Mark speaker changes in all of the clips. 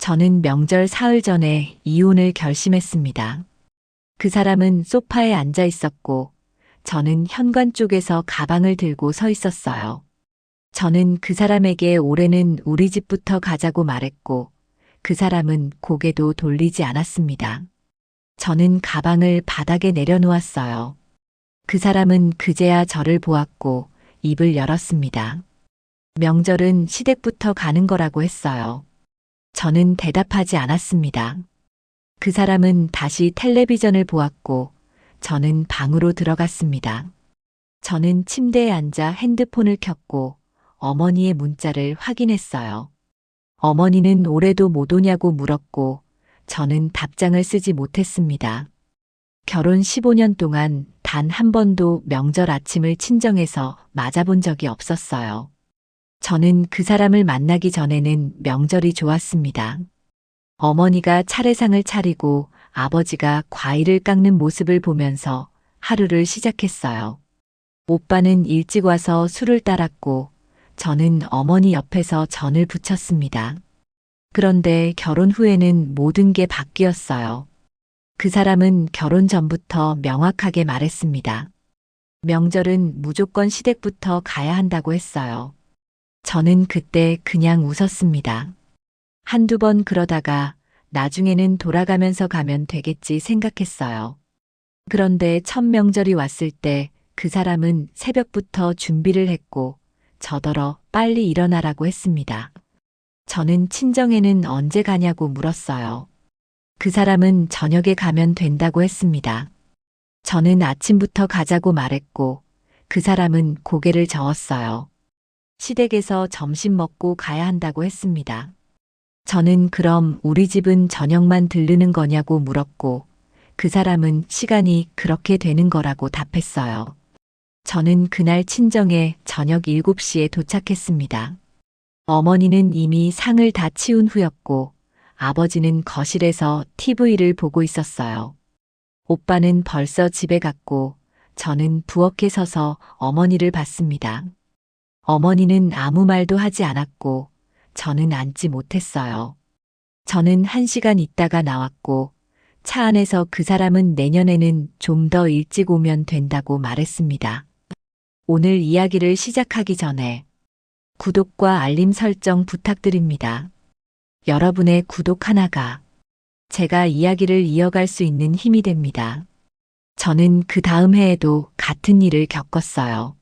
Speaker 1: 저는 명절 사흘 전에 이혼을 결심했습니다. 그 사람은 소파에 앉아 있었고, 저는 현관 쪽에서 가방을 들고 서 있었어요. 저는 그 사람에게 올해는 우리 집부터 가자고 말했고, 그 사람은 고개도 돌리지 않았습니다. 저는 가방을 바닥에 내려놓았어요. 그 사람은 그제야 저를 보았고 입을 열었습니다. 명절은 시댁부터 가는 거라고 했어요. 저는 대답하지 않았습니다. 그 사람은 다시 텔레비전을 보았고 저는 방으로 들어갔습니다. 저는 침대에 앉아 핸드폰을 켰고 어머니의 문자를 확인했어요. 어머니는 올해도 못 오냐고 물었고 저는 답장을 쓰지 못했습니다. 결혼 15년 동안 단 한 번도 명절 아침을 친정에서 맞아본 적이 없었어요. 저는 그 사람을 만나기 전에는 명절이 좋았습니다. 어머니가 차례상을 차리고 아버지가 과일을 깎는 모습을 보면서 하루를 시작했어요. 오빠는 일찍 와서 술을 따랐고 저는 어머니 옆에서 전을 부쳤습니다. 그런데 결혼 후에는 모든 게 바뀌었어요. 그 사람은 결혼 전부터 명확하게 말했습니다. 명절은 무조건 시댁부터 가야 한다고 했어요. 저는 그때 그냥 웃었습니다. 한두 번 그러다가 나중에는 돌아가면서 가면 되겠지 생각했어요. 그런데 첫 명절이 왔을 때 그 사람은 새벽부터 준비를 했고 저더러 빨리 일어나라고 했습니다. 저는 친정에는 언제 가냐고 물었어요. 그 사람은 저녁에 가면 된다고 했습니다. 저는 아침부터 가자고 말했고 그 사람은 고개를 저었어요. 시댁에서 점심 먹고 가야 한다고 했습니다. 저는 그럼 우리 집은 저녁만 들르는 거냐고 물었고 그 사람은 시간이 그렇게 되는 거라고 답했어요. 저는 그날 친정에 저녁 7시에 도착했습니다. 어머니는 이미 상을 다 치운 후였고 아버지는 거실에서 TV를 보고 있었어요. 오빠는 벌써 집에 갔고 저는 부엌에 서서 어머니를 봤습니다. 어머니는 아무 말도 하지 않았고 저는 앉지 못했어요. 저는 1시간 있다가 나왔고 차 안에서 그 사람은 내년에는 좀 더 일찍 오면 된다고 말했습니다. 오늘 이야기를 시작하기 전에 구독과 알림 설정 부탁드립니다. 여러분의 구독 하나가 제가 이야기를 이어갈 수 있는 힘이 됩니다. 저는 그 다음 해에도 같은 일을 겪었어요.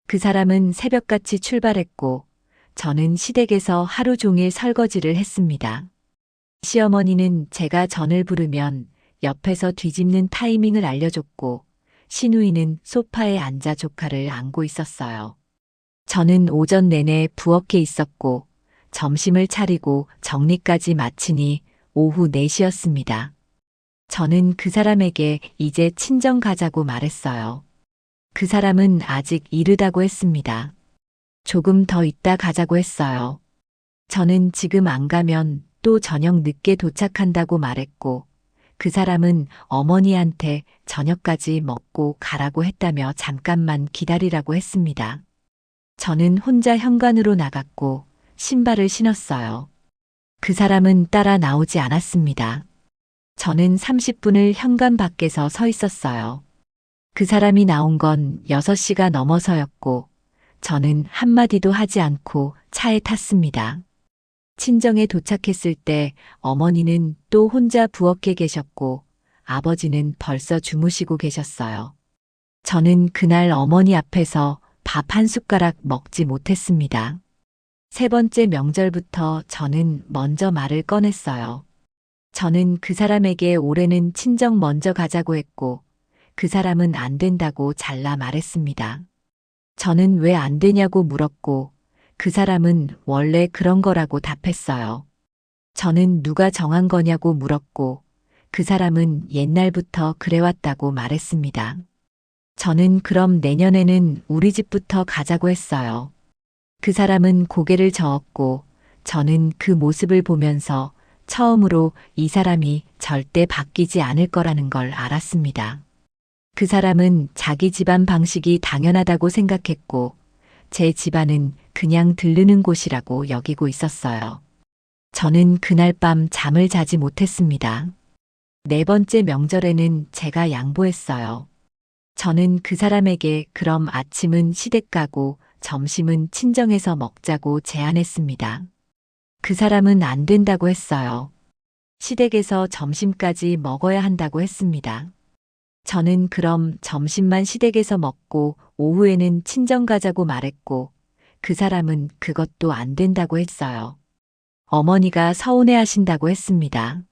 Speaker 1: 그 사람은 새벽같이 출발했고 저는 시댁에서 하루 종일 설거지를 했습니다. 시어머니는 제가 전을 부르면 옆에서 뒤집는 타이밍을 알려줬고 시누이는 소파에 앉아 조카를 안고 있었어요. 저는 오전 내내 부엌에 있었고 점심을 차리고 정리까지 마치니 오후 4시였습니다. 저는 그 사람에게 이제 친정 가자고 말했어요. 그 사람은 아직 이르다고 했습니다. 조금 더 있다 가자고 했어요. 저는 지금 안 가면 또 저녁 늦게 도착한다고 말했고 그 사람은 어머니한테 저녁까지 먹고 가라고 했다며 잠깐만 기다리라고 했습니다. 저는 혼자 현관으로 나갔고 신발을 신었어요. 그 사람은 따라 나오지 않았습니다. 저는 30분을 현관 밖에서 서 있었어요. 그 사람이 나온 건 6시가 넘어서였고 저는 한마디도 하지 않고 차에 탔습니다. 친정에 도착했을 때 어머니는 또 혼자 부엌에 계셨고 아버지는 벌써 주무시고 계셨어요. 저는 그날 어머니 앞에서 밥 한 숟가락 먹지 못했습니다. 3번째 명절부터 저는 먼저 말을 꺼냈어요. 저는 그 사람에게 올해는 친정 먼저 가자고 했고 그 사람은 안 된다고 잘라 말했습니다. 저는 왜 안 되냐고 물었고 그 사람은 원래 그런 거라고 답했어요. 저는 누가 정한 거냐고 물었고 그 사람은 옛날부터 그래왔다고 말했습니다. 저는 그럼 내년에는 우리 집부터 가자고 했어요. 그 사람은 고개를 저었고 저는 그 모습을 보면서 처음으로 이 사람이 절대 바뀌지 않을 거라는 걸 알았습니다. 그 사람은 자기 집안 방식이 당연하다고 생각했고 제 집안은 그냥 들르는 곳이라고 여기고 있었어요. 저는 그날 밤 잠을 자지 못했습니다. 네 번째 명절에는 제가 양보했어요. 저는 그 사람에게 그럼 아침은 시댁 가고 점심은 친정에서 먹자고 제안했습니다. 그 사람은 안 된다고 했어요. 시댁에서 점심까지 먹어야 한다고 했습니다. 저는 그럼 점심만 시댁에서 먹고 오후에는 친정 가자고 말했고 그 사람은 그것도 안 된다고 했어요. 어머니가 서운해 하신다고 했습니다.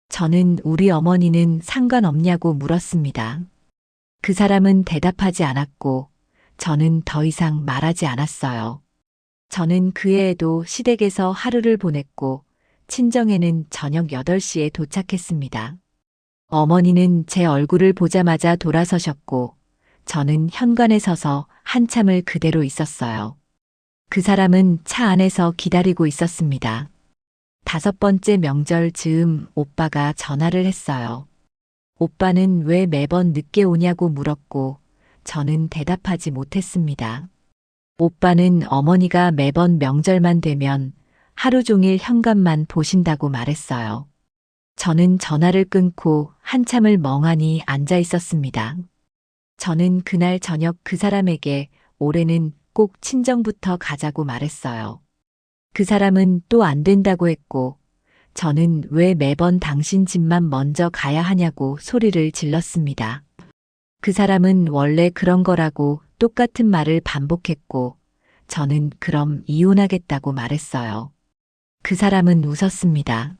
Speaker 1: 저는 우리 어머니는 상관없냐고 물었습니다. 그 사람은 대답하지 않았고 저는 더 이상 말하지 않았어요. 저는 그 해에도 시댁에서 하루를 보냈고 친정에는 저녁 8시에 도착했습니다. 어머니는 제 얼굴을 보자마자 돌아서셨고 저는 현관에 서서 한참을 그대로 있었어요. 그 사람은 차 안에서 기다리고 있었습니다. 다섯 번째 명절 즈음 오빠가 전화를 했어요. 오빠는 왜 매번 늦게 오냐고 물었고 저는 대답하지 못했습니다. 오빠는 어머니가 매번 명절만 되면 하루 종일 현관만 보신다고 말했어요. 저는 전화를 끊고 한참을 멍하니 앉아 있었습니다. 저는 그날 저녁 그 사람에게 올해는 꼭 친정부터 가자고 말했어요. 그 사람은 또 안 된다고 했고 저는 왜 매번 당신 집만 먼저 가야 하냐고 소리를 질렀습니다. 그 사람은 원래 그런 거라고 똑같은 말을 반복했고 저는 그럼 이혼하겠다고 말했어요. 그 사람은 웃었습니다.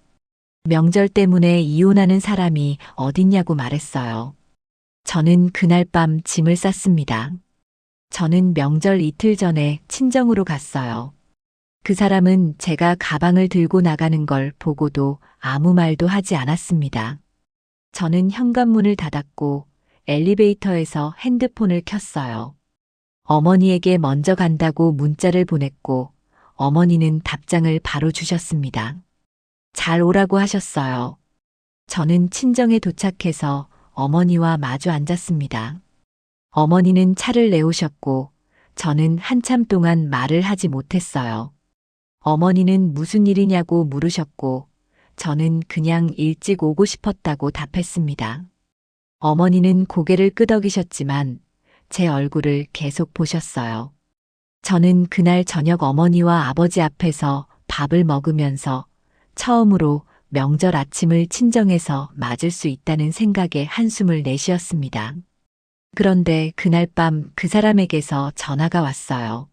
Speaker 1: 명절 때문에 이혼하는 사람이 어딨냐고 말했어요. 저는 그날 밤 짐을 쌌습니다. 저는 명절 이틀 전에 친정으로 갔어요. 그 사람은 제가 가방을 들고 나가는 걸 보고도 아무 말도 하지 않았습니다. 저는 현관문을 닫았고 엘리베이터에서 핸드폰을 켰어요. 어머니에게 먼저 간다고 문자를 보냈고 어머니는 답장을 바로 주셨습니다. 잘 오라고 하셨어요. 저는 친정에 도착해서 어머니와 마주 앉았습니다. 어머니는 차를 내오셨고 저는 한참 동안 말을 하지 못했어요. 어머니는 무슨 일이냐고 물으셨고 저는 그냥 일찍 오고 싶었다고 답했습니다. 어머니는 고개를 끄덕이셨지만 제 얼굴을 계속 보셨어요. 저는 그날 저녁 어머니와 아버지 앞에서 밥을 먹으면서 처음으로 명절 아침을 친정에서 맞을 수 있다는 생각에 한숨을 내쉬었습니다. 그런데 그날 밤 그 사람에게서 전화가 왔어요.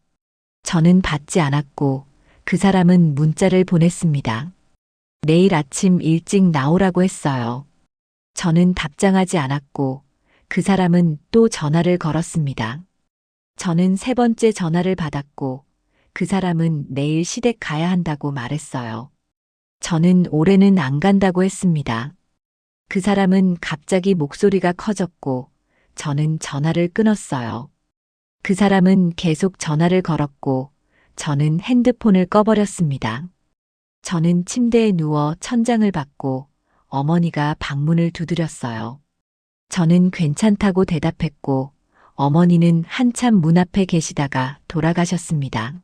Speaker 1: 저는 받지 않았고 그 사람은 문자를 보냈습니다. 내일 아침 일찍 나오라고 했어요. 저는 답장하지 않았고 그 사람은 또 전화를 걸었습니다. 저는 세 번째 전화를 받았고 그 사람은 내일 시댁 가야 한다고 말했어요. 저는 올해는 안 간다고 했습니다. 그 사람은 갑자기 목소리가 커졌고 저는 전화를 끊었어요. 그 사람은 계속 전화를 걸었고 저는 핸드폰을 꺼버렸습니다. 저는 침대에 누워 천장을 받고 어머니가 방문을 두드렸어요. 저는 괜찮다고 대답했고 어머니는 한참 문 앞에 계시다가 돌아가셨습니다.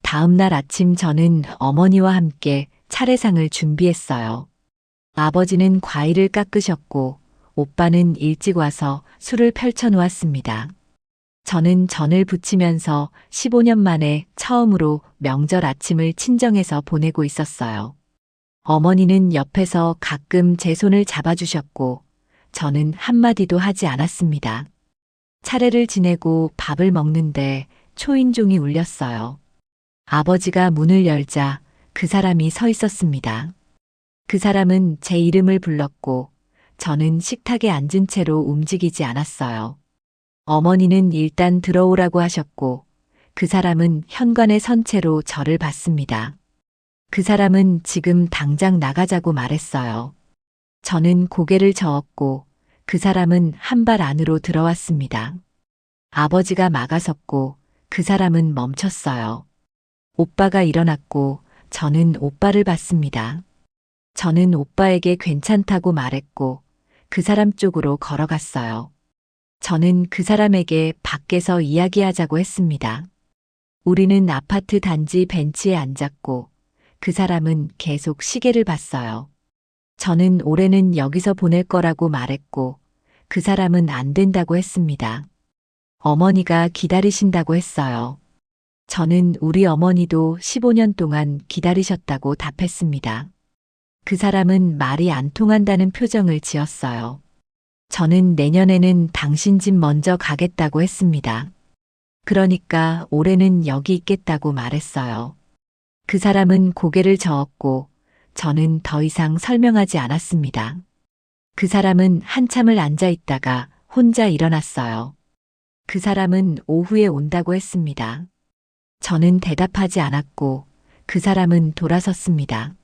Speaker 1: 다음 날 아침 저는 어머니와 함께 차례상을 준비했어요. 아버지는 과일을 깎으셨고 오빠는 일찍 와서 술을 펼쳐 놓았습니다. 저는 전을 부치면서 15년 만에 처음으로 명절 아침을 친정에서 보내고 있었어요. 어머니는 옆에서 가끔 제 손을 잡아주셨고 저는 한마디도 하지 않았습니다. 차례를 지내고 밥을 먹는데 초인종이 울렸어요. 아버지가 문을 열자 그 사람이 서 있었습니다. 그 사람은 제 이름을 불렀고 저는 식탁에 앉은 채로 움직이지 않았어요. 어머니는 일단 들어오라고 하셨고 그 사람은 현관에 선 채로 저를 봤습니다. 그 사람은 지금 당장 나가자고 말했어요. 저는 고개를 저었고 그 사람은 한 발 안으로 들어왔습니다. 아버지가 막아섰고 그 사람은 멈췄어요. 오빠가 일어났고 저는 오빠를 봤습니다. 저는 오빠에게 괜찮다고 말했고 그 사람 쪽으로 걸어갔어요. 저는 그 사람에게 밖에서 이야기하자고 했습니다. 우리는 아파트 단지 벤치에 앉았고 그 사람은 계속 시계를 봤어요. 저는 올해는 여기서 보낼 거라고 말했고, 그 사람은 안 된다고 했습니다. 어머니가 기다리신다고 했어요. 저는 우리 어머니도 15년 동안 기다리셨다고 답했습니다. 그 사람은 말이 안 통한다는 표정을 지었어요. 저는 내년에는 당신 집 먼저 가겠다고 했습니다. 그러니까 올해는 여기 있겠다고 말했어요. 그 사람은 고개를 저었고 저는 더 이상 설명하지 않았습니다. 그 사람은 한참을 앉아 있다가 혼자 일어났어요. 그 사람은 오후에 온다고 했습니다. 저는 대답하지 않았고 그 사람은 돌아섰습니다.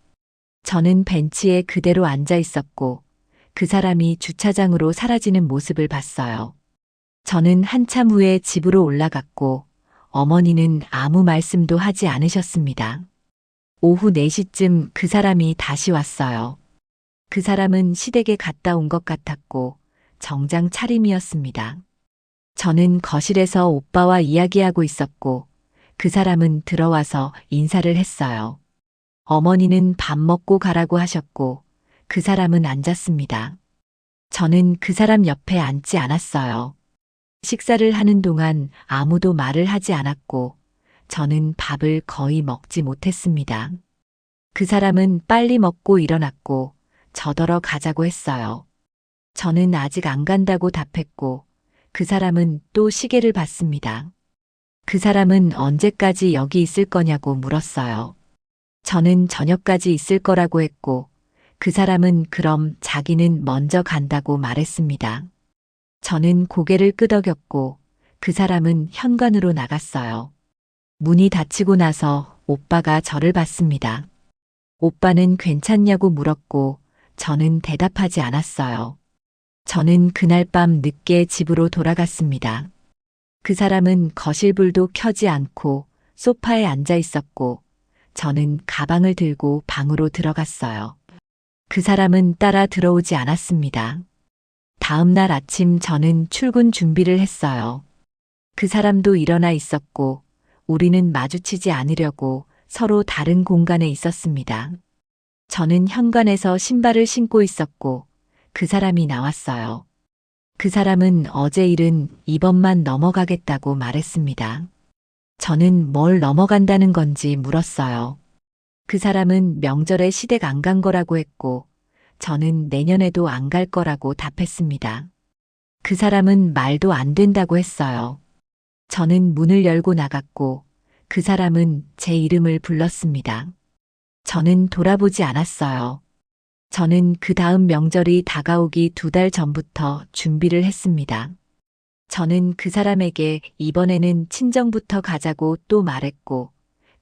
Speaker 1: 저는 벤치에 그대로 앉아 있었고 그 사람이 주차장으로 사라지는 모습을 봤어요. 저는 한참 후에 집으로 올라갔고 어머니는 아무 말씀도 하지 않으셨습니다. 오후 4시쯤 그 사람이 다시 왔어요. 그 사람은 시댁에 갔다 온 것 같았고 정장 차림이었습니다. 저는 거실에서 오빠와 이야기하고 있었고 그 사람은 들어와서 인사를 했어요. 어머니는 밥 먹고 가라고 하셨고 그 사람은 앉았습니다. 저는 그 사람 옆에 앉지 않았어요. 식사를 하는 동안 아무도 말을 하지 않았고 저는 밥을 거의 먹지 못했습니다. 그 사람은 빨리 먹고 일어났고 저더러 가자고 했어요. 저는 아직 안 간다고 답했고 그 사람은 또 시계를 봤습니다. 그 사람은 언제까지 여기 있을 거냐고 물었어요. 저는 저녁까지 있을 거라고 했고 그 사람은 그럼 자기는 먼저 간다고 말했습니다. 저는 고개를 끄덕였고 그 사람은 현관으로 나갔어요. 문이 닫히고 나서 오빠가 저를 봤습니다. 오빠는 괜찮냐고 물었고 저는 대답하지 않았어요. 저는 그날 밤 늦게 집으로 돌아갔습니다. 그 사람은 거실불도 켜지 않고 소파에 앉아 있었고 저는 가방을 들고 방으로 들어갔어요. 그 사람은 따라 들어오지 않았습니다. 다음 날 아침 저는 출근 준비를 했어요. 그 사람도 일어나 있었고 우리는 마주치지 않으려고 서로 다른 공간에 있었습니다. 저는 현관에서 신발을 신고 있었고 그 사람이 나왔어요. 그 사람은 어제 일은 이번만 넘어가겠다고 말했습니다. 저는 뭘 넘어간다는 건지 물었어요. 그 사람은 명절에 시댁 안 간 거라고 했고 저는 내년에도 안 갈 거라고 답했습니다. 그 사람은 말도 안 된다고 했어요. 저는 문을 열고 나갔고 그 사람은 제 이름을 불렀습니다. 저는 돌아보지 않았어요. 저는 그 다음 명절이 다가오기 2달 전부터 준비를 했습니다. 저는 그 사람에게 이번에는 친정부터 가자고 또 말했고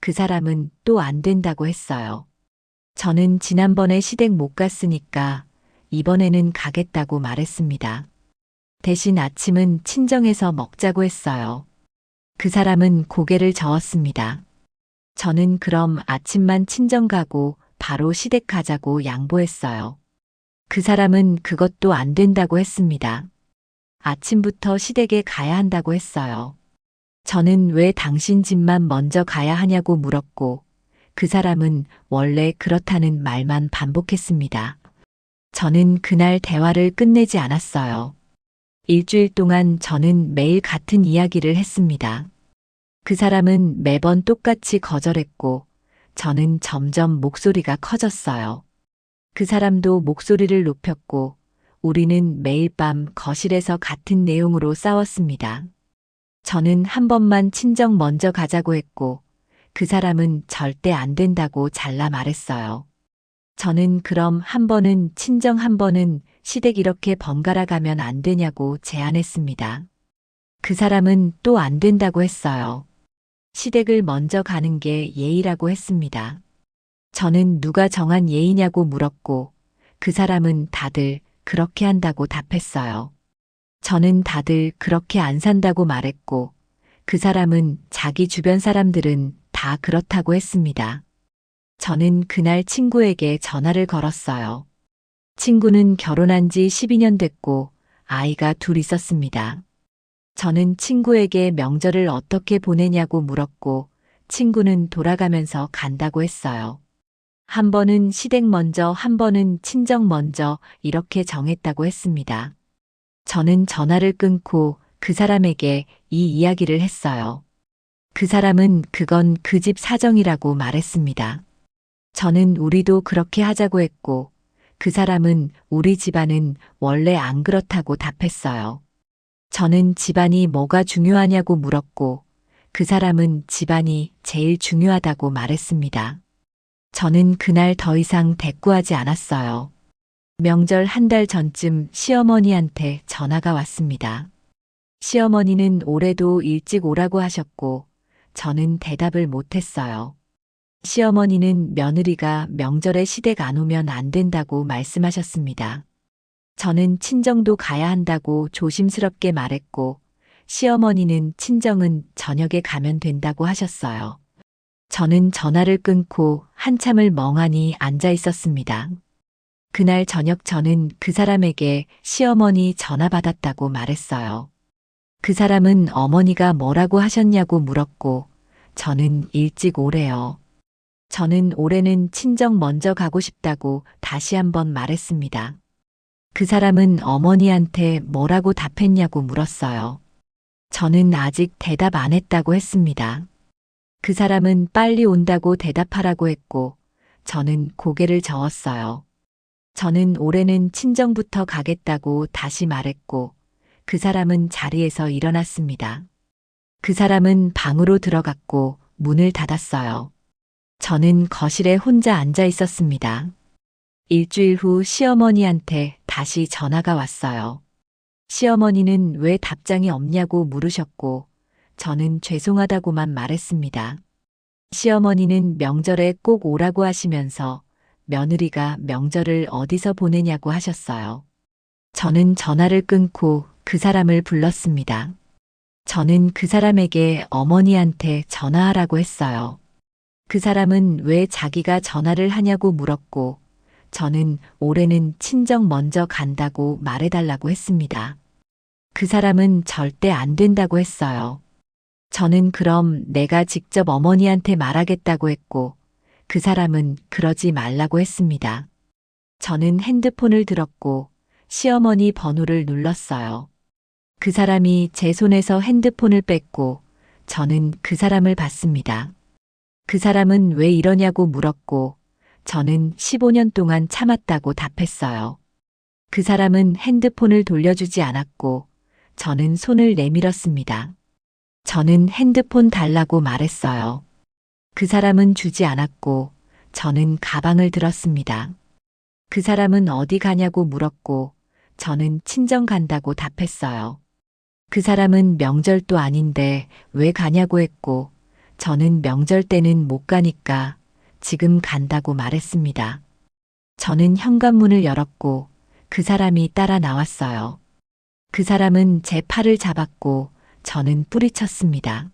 Speaker 1: 그 사람은 또 안 된다고 했어요. 저는 지난번에 시댁 못 갔으니까 이번에는 가겠다고 말했습니다. 대신 아침은 친정에서 먹자고 했어요. 그 사람은 고개를 저었습니다. 저는 그럼 아침만 친정 가고 바로 시댁 가자고 양보했어요. 그 사람은 그것도 안 된다고 했습니다. 아침부터 시댁에 가야 한다고 했어요. 저는 왜 당신 집만 먼저 가야 하냐고 물었고 그 사람은 원래 그렇다는 말만 반복했습니다. 저는 그날 대화를 끝내지 않았어요. 일주일 동안 저는 매일 같은 이야기를 했습니다. 그 사람은 매번 똑같이 거절했고 저는 점점 목소리가 커졌어요. 그 사람도 목소리를 높였고 우리는 매일 밤 거실에서 같은 내용으로 싸웠습니다. 저는 한 번만 친정 먼저 가자고 했고 그 사람은 절대 안 된다고 잘라 말했어요. 저는 그럼 한 번은 친정 한 번은 시댁 이렇게 번갈아 가면 안 되냐고 제안했습니다. 그 사람은 또 안 된다고 했어요. 시댁을 먼저 가는 게 예의라고 했습니다. 저는 누가 정한 예의냐고 물었고 그 사람은 다들 그렇게 한다고 답했어요. 저는 다들 그렇게 안 산다고 말했고 그 사람은 자기 주변 사람들은 다 그렇다고 했습니다. 저는 그날 친구에게 전화를 걸었어요. 친구는 결혼한 지 12년 됐고 아이가 둘 있었습니다. 저는 친구에게 명절을 어떻게 보내냐고 물었고 친구는 돌아가면서 간다고 했어요. 한 번은 시댁 먼저, 한 번은 친정 먼저 이렇게 정했다고 했습니다. 저는 전화를 끊고 그 사람에게 이 이야기를 했어요. 그 사람은 그건 그 집 사정이라고 말했습니다. 저는 우리도 그렇게 하자고 했고, 그 사람은 우리 집안은 원래 안 그렇다고 답했어요. 저는 집안이 뭐가 중요하냐고 물었고, 그 사람은 집안이 제일 중요하다고 말했습니다. 저는 그날 더 이상 대꾸하지 않았어요. 명절 한 달 전쯤 시어머니한테 전화가 왔습니다. 시어머니는 올해도 일찍 오라고 하셨고, 저는 대답을 못했어요. 시어머니는 며느리가 명절에 시댁 안 오면 안 된다고 말씀하셨습니다. 저는 친정도 가야 한다고 조심스럽게 말했고, 시어머니는 친정은 저녁에 가면 된다고 하셨어요. 저는 전화를 끊고 한참을 멍하니 앉아 있었습니다. 그날 저녁 저는 그 사람에게 시어머니 전화 받았다고 말했어요. 그 사람은 어머니가 뭐라고 하셨냐고 물었고, 저는 일찍 오래요. 저는 올해는 친정 먼저 가고 싶다고 다시 한번 말했습니다. 그 사람은 어머니한테 뭐라고 답했냐고 물었어요. 저는 아직 대답 안 했다고 했습니다. 그 사람은 빨리 온다고 대답하라고 했고, 저는 고개를 저었어요. 저는 올해는 친정부터 가겠다고 다시 말했고, 그 사람은 자리에서 일어났습니다. 그 사람은 방으로 들어갔고 문을 닫았어요. 저는 거실에 혼자 앉아 있었습니다. 일주일 후 시어머니한테 다시 전화가 왔어요. 시어머니는 왜 답장이 없냐고 물으셨고, 저는 죄송하다고만 말했습니다. 시어머니는 명절에 꼭 오라고 하시면서 며느리가 명절을 어디서 보내냐고 하셨어요. 저는 전화를 끊고 그 사람을 불렀습니다. 저는 그 사람에게 어머니한테 전화하라고 했어요. 그 사람은 왜 자기가 전화를 하냐고 물었고, 저는 올해는 친정 먼저 간다고 말해달라고 했습니다. 그 사람은 절대 안 된다고 했어요. 저는 그럼 내가 직접 어머니한테 말하겠다고 했고, 그 사람은 그러지 말라고 했습니다. 저는 핸드폰을 들었고 시어머니 번호를 눌렀어요. 그 사람이 제 손에서 핸드폰을 뺐고 저는 그 사람을 봤습니다. 그 사람은 왜 이러냐고 물었고 저는 15년 동안 참았다고 답했어요. 그 사람은 핸드폰을 돌려주지 않았고 저는 손을 내밀었습니다. 저는 핸드폰 달라고 말했어요. 그 사람은 주지 않았고 저는 가방을 들었습니다. 그 사람은 어디 가냐고 물었고 저는 친정 간다고 답했어요. 그 사람은 명절도 아닌데 왜 가냐고 했고 저는 명절 때는 못 가니까 지금 간다고 말했습니다. 저는 현관문을 열었고 그 사람이 따라 나왔어요. 그 사람은 제 팔을 잡았고 저는 뿌리쳤습니다.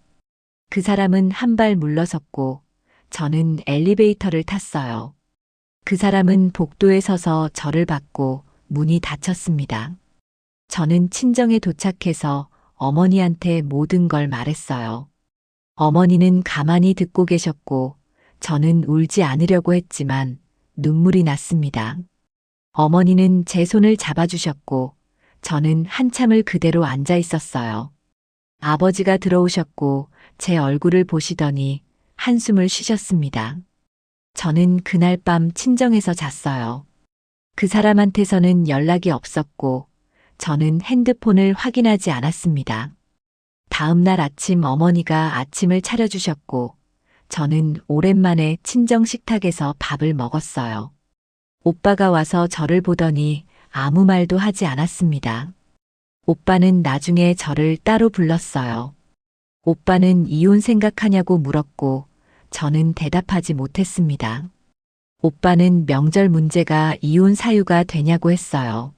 Speaker 1: 그 사람은 한 발 물러섰고 저는 엘리베이터를 탔어요. 그 사람은 복도에 서서 저를 봤고 문이 닫혔습니다. 저는 친정에 도착해서 어머니한테 모든 걸 말했어요. 어머니는 가만히 듣고 계셨고 저는 울지 않으려고 했지만 눈물이 났습니다. 어머니는 제 손을 잡아주셨고 저는 한참을 그대로 앉아 있었어요. 아버지가 들어오셨고 제 얼굴을 보시더니 한숨을 쉬셨습니다. 저는 그날 밤 친정에서 잤어요. 그 사람한테서는 연락이 없었고 저는 핸드폰을 확인하지 않았습니다. 다음 날 아침 어머니가 아침을 차려주셨고 저는 오랜만에 친정 식탁에서 밥을 먹었어요. 오빠가 와서 저를 보더니 아무 말도 하지 않았습니다. 오빠는 나중에 저를 따로 불렀어요. 오빠는 이혼 생각하냐고 물었고 저는 대답하지 못했습니다. 오빠는 명절 문제가 이혼 사유가 되냐고 했어요.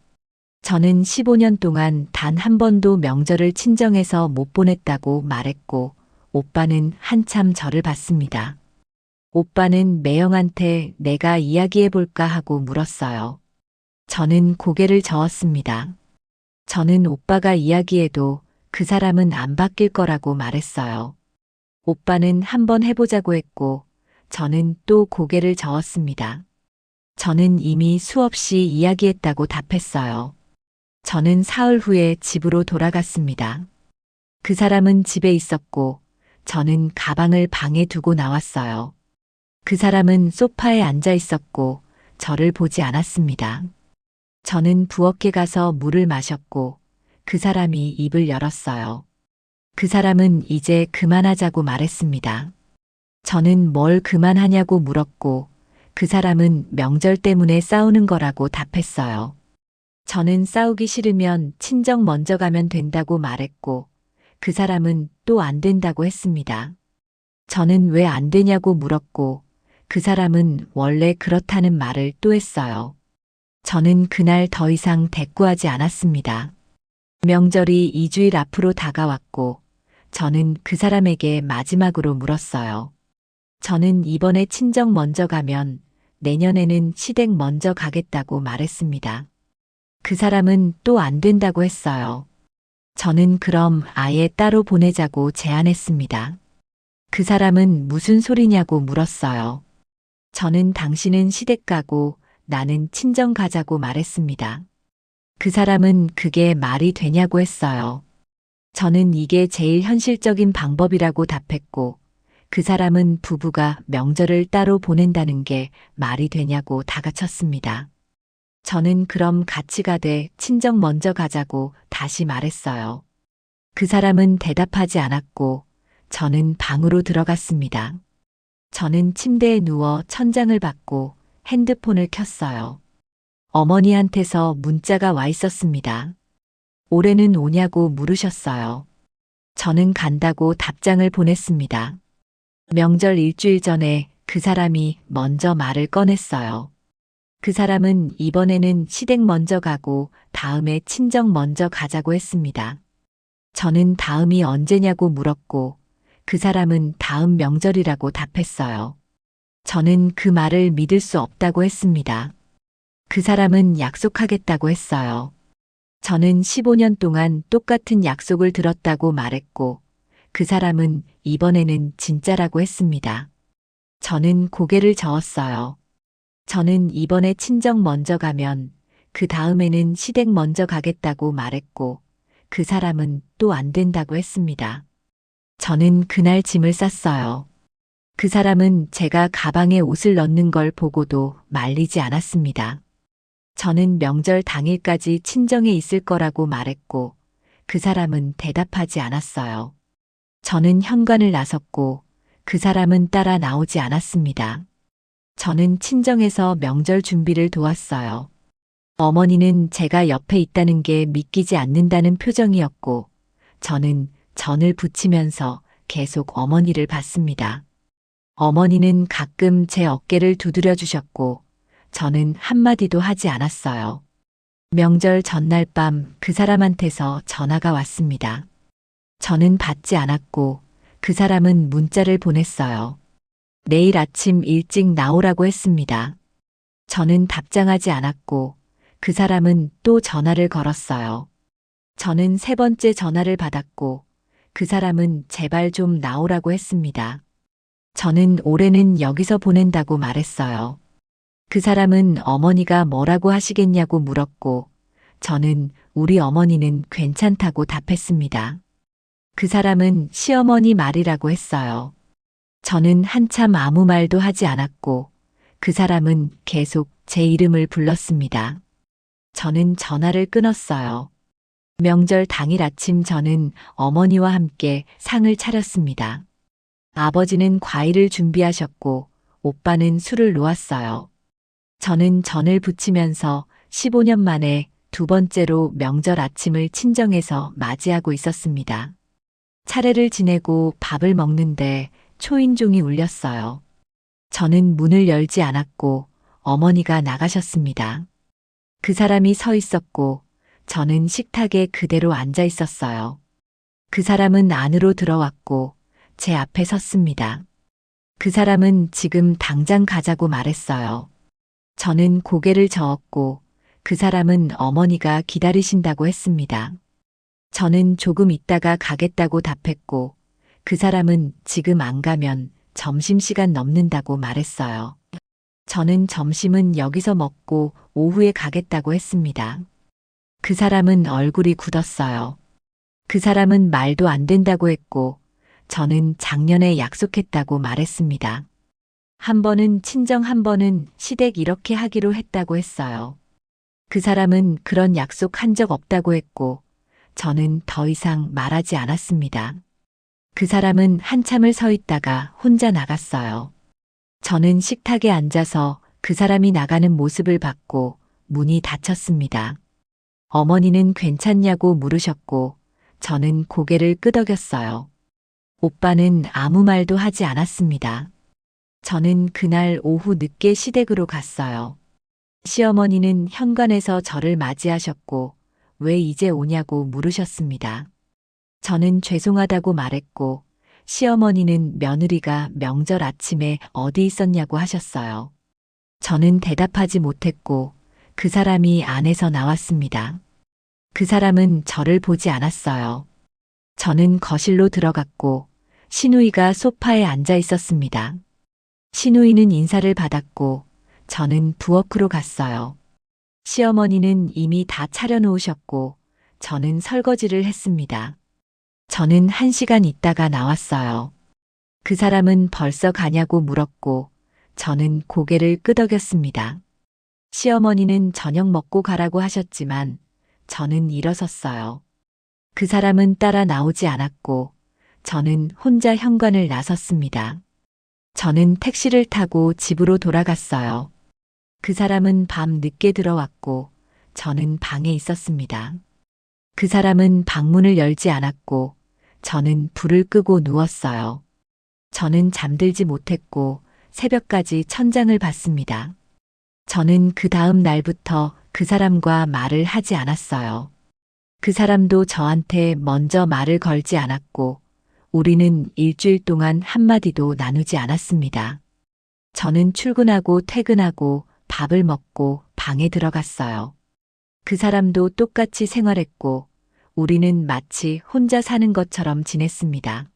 Speaker 1: 저는 15년 동안 단 한 번도 명절을 친정에서 못 보냈다고 말했고 오빠는 한참 저를 봤습니다. 오빠는 매형한테 내가 이야기해 볼까 하고 물었어요. 저는 고개를 저었습니다. 저는 오빠가 이야기해도 그 사람은 안 바뀔 거라고 말했어요. 오빠는 한번 해보자고 했고 저는 또 고개를 저었습니다. 저는 이미 수없이 이야기했다고 답했어요. 저는 사흘 후에 집으로 돌아갔습니다. 그 사람은 집에 있었고 저는 가방을 방에 두고 나왔어요. 그 사람은 소파에 앉아 있었고 저를 보지 않았습니다. 저는 부엌에 가서 물을 마셨고 그 사람이 입을 열었어요. 그 사람은 이제 그만하자고 말했습니다. 저는 뭘 그만하냐고 물었고 그 사람은 명절 때문에 싸우는 거라고 답했어요. 저는 싸우기 싫으면 친정 먼저 가면 된다고 말했고 그 사람은 또 안 된다고 했습니다. 저는 왜 안 되냐고 물었고 그 사람은 원래 그렇다는 말을 또 했어요. 저는 그날 더 이상 대꾸하지 않았습니다. 명절이 2주일 앞으로 다가왔고 저는 그 사람에게 마지막으로 물었어요. 저는 이번에 친정 먼저 가면 내년에는 시댁 먼저 가겠다고 말했습니다. 그 사람은 또 안 된다고 했어요. 저는 그럼 아예 따로 보내자고 제안했습니다. 그 사람은 무슨 소리냐고 물었어요. 저는 당신은 시댁 가고 나는 친정 가자고 말했습니다. 그 사람은 그게 말이 되냐고 했어요. 저는 이게 제일 현실적인 방법이라고 답했고 그 사람은 부부가 명절을 따로 보낸다는 게 말이 되냐고 다그쳤습니다. 저는 그럼 같이 가되 친정 먼저 가자고 다시 말했어요. 그 사람은 대답하지 않았고 저는 방으로 들어갔습니다. 저는 침대에 누워 천장을 받고 핸드폰을 켰어요. 어머니한테서 문자가 와 있었습니다. 올해는 오냐고 물으셨어요. 저는 간다고 답장을 보냈습니다. 명절 일주일 전에 그 사람이 먼저 말을 꺼냈어요. 그 사람은 이번에는 시댁 먼저 가고 다음에 친정 먼저 가자고 했습니다. 저는 다음이 언제냐고 물었고 그 사람은 다음 명절이라고 답했어요. 저는 그 말을 믿을 수 없다고 했습니다. 그 사람은 약속하겠다고 했어요. 저는 15년 동안 똑같은 약속을 들었다고 말했고 그 사람은 이번에는 진짜라고 했습니다. 저는 고개를 저었어요. 저는 이번에 친정 먼저 가면 그 다음에는 시댁 먼저 가겠다고 말했고 그 사람은 또 안 된다고 했습니다. 저는 그날 짐을 쌌어요. 그 사람은 제가 가방에 옷을 넣는 걸 보고도 말리지 않았습니다. 저는 명절 당일까지 친정에 있을 거라고 말했고 그 사람은 대답하지 않았어요. 저는 현관을 나섰고 그 사람은 따라 나오지 않았습니다. 저는 친정에서 명절 준비를 도왔어요. 어머니는 제가 옆에 있다는 게 믿기지 않는다는 표정이었고 저는 전을 부치면서 계속 어머니를 봤습니다. 어머니는 가끔 제 어깨를 두드려 주셨고 저는 한마디도 하지 않았어요. 명절 전날 밤 그 사람한테서 전화가 왔습니다. 저는 받지 않았고 그 사람은 문자를 보냈어요. 내일 아침 일찍 나오라고 했습니다. 저는 답장하지 않았고 그 사람은 또 전화를 걸었어요. 저는 세 번째 전화를 받았고 그 사람은 제발 좀 나오라고 했습니다. 저는 올해는 여기서 보낸다고 말했어요. 그 사람은 어머니가 뭐라고 하시겠냐고 물었고 저는 우리 어머니는 괜찮다고 답했습니다. 그 사람은 시어머니 말이라고 했어요. 저는 한참 아무 말도 하지 않았고 그 사람은 계속 제 이름을 불렀습니다. 저는 전화를 끊었어요. 명절 당일 아침 저는 어머니와 함께 상을 차렸습니다. 아버지는 과일을 준비하셨고 오빠는 술을 놓았어요. 저는 전을 부치면서 15년 만에 두 번째로 명절 아침을 친정에서 맞이하고 있었습니다. 차례를 지내고 밥을 먹는데 초인종이 울렸어요. 저는 문을 열지 않았고 어머니가 나가셨습니다. 그 사람이 서 있었고 저는 식탁에 그대로 앉아 있었어요. 그 사람은 안으로 들어왔고 제 앞에 섰습니다. 그 사람은 지금 당장 가자고 말했어요. 저는 고개를 저었고 그 사람은 어머니가 기다리신다고 했습니다. 저는 조금 있다가 가겠다고 답했고 그 사람은 지금 안 가면 점심시간 넘는다고 말했어요. 저는 점심은 여기서 먹고 오후에 가겠다고 했습니다. 그 사람은 얼굴이 굳었어요. 그 사람은 말도 안 된다고 했고, 저는 작년에 약속했다고 말했습니다. 한 번은 친정, 한 번은 시댁 이렇게 하기로 했다고 했어요. 그 사람은 그런 약속 한 적 없다고 했고, 저는 더 이상 말하지 않았습니다. 그 사람은 한참을 서 있다가 혼자 나갔어요. 저는 식탁에 앉아서 그 사람이 나가는 모습을 봤고 문이 닫혔습니다. 어머니는 괜찮냐고 물으셨고 저는 고개를 끄덕였어요. 오빠는 아무 말도 하지 않았습니다. 저는 그날 오후 늦게 시댁으로 갔어요. 시어머니는 현관에서 저를 맞이하셨고 왜 이제 오냐고 물으셨습니다. 저는 죄송하다고 말했고 시어머니는 며느리가 명절 아침에 어디 있었냐고 하셨어요. 저는 대답하지 못했고 그 사람이 안에서 나왔습니다. 그 사람은 저를 보지 않았어요. 저는 거실로 들어갔고 시누이가 소파에 앉아 있었습니다. 시누이는 인사를 받았고 저는 부엌으로 갔어요. 시어머니는 이미 다 차려놓으셨고 저는 설거지를 했습니다. 저는 1시간 있다가 나왔어요. 그 사람은 벌써 가냐고 물었고 저는 고개를 끄덕였습니다. 시어머니는 저녁 먹고 가라고 하셨지만 저는 일어섰어요. 그 사람은 따라 나오지 않았고 저는 혼자 현관을 나섰습니다. 저는 택시를 타고 집으로 돌아갔어요. 그 사람은 밤 늦게 들어왔고 저는 방에 있었습니다. 그 사람은 방문을 열지 않았고 저는 불을 끄고 누웠어요. 저는 잠들지 못했고 새벽까지 천장을 봤습니다. 저는 그 다음 날부터 그 사람과 말을 하지 않았어요. 그 사람도 저한테 먼저 말을 걸지 않았고 우리는 일주일 동안 한마디도 나누지 않았습니다. 저는 출근하고 퇴근하고 밥을 먹고 방에 들어갔어요. 그 사람도 똑같이 생활했고 우리는 마치 혼자 사는 것처럼 지냈습니다.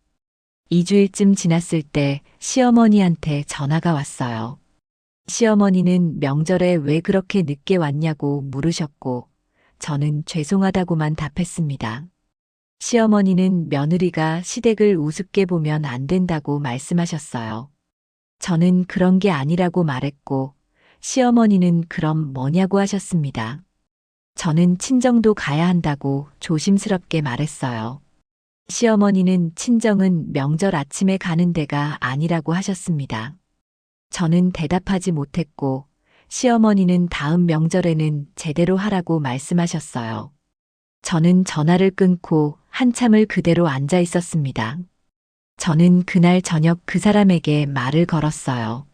Speaker 1: 2주일쯤 지났을 때 시어머니한테 전화가 왔어요. 시어머니는 명절에 왜 그렇게 늦게 왔냐고 물으셨고 저는 죄송하다고만 답했습니다. 시어머니는 며느리가 시댁을 우습게 보면 안 된다고 말씀하셨어요. 저는 그런 게 아니라고 말했고 시어머니는 그럼 뭐냐고 하셨습니다. 저는 친정도 가야 한다고 조심스럽게 말했어요. 시어머니는 친정은 명절 아침에 가는 데가 아니라고 하셨습니다. 저는 대답하지 못했고 시어머니는 다음 명절에는 제대로 하라고 말씀하셨어요. 저는 전화를 끊고 한참을 그대로 앉아 있었습니다. 저는 그날 저녁 그 사람에게 말을 걸었어요.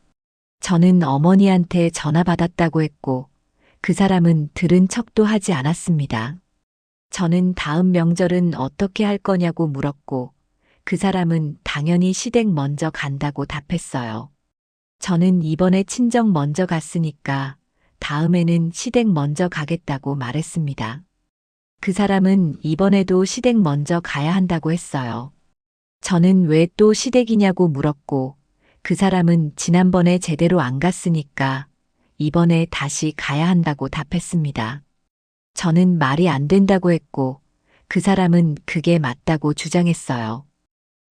Speaker 1: 저는 어머니한테 전화 받았다고 했고 그 사람은 들은 척도 하지 않았습니다. 저는 다음 명절은 어떻게 할 거냐고 물었고 그 사람은 당연히 시댁 먼저 간다고 답했어요. 저는 이번에 친정 먼저 갔으니까 다음에는 시댁 먼저 가겠다고 말했습니다. 그 사람은 이번에도 시댁 먼저 가야 한다고 했어요. 저는 왜 또 시댁이냐고 물었고 그 사람은 지난번에 제대로 안 갔으니까 이번에 다시 가야 한다고 답했습니다. 저는 말이 안 된다고 했고 그 사람은 그게 맞다고 주장했어요.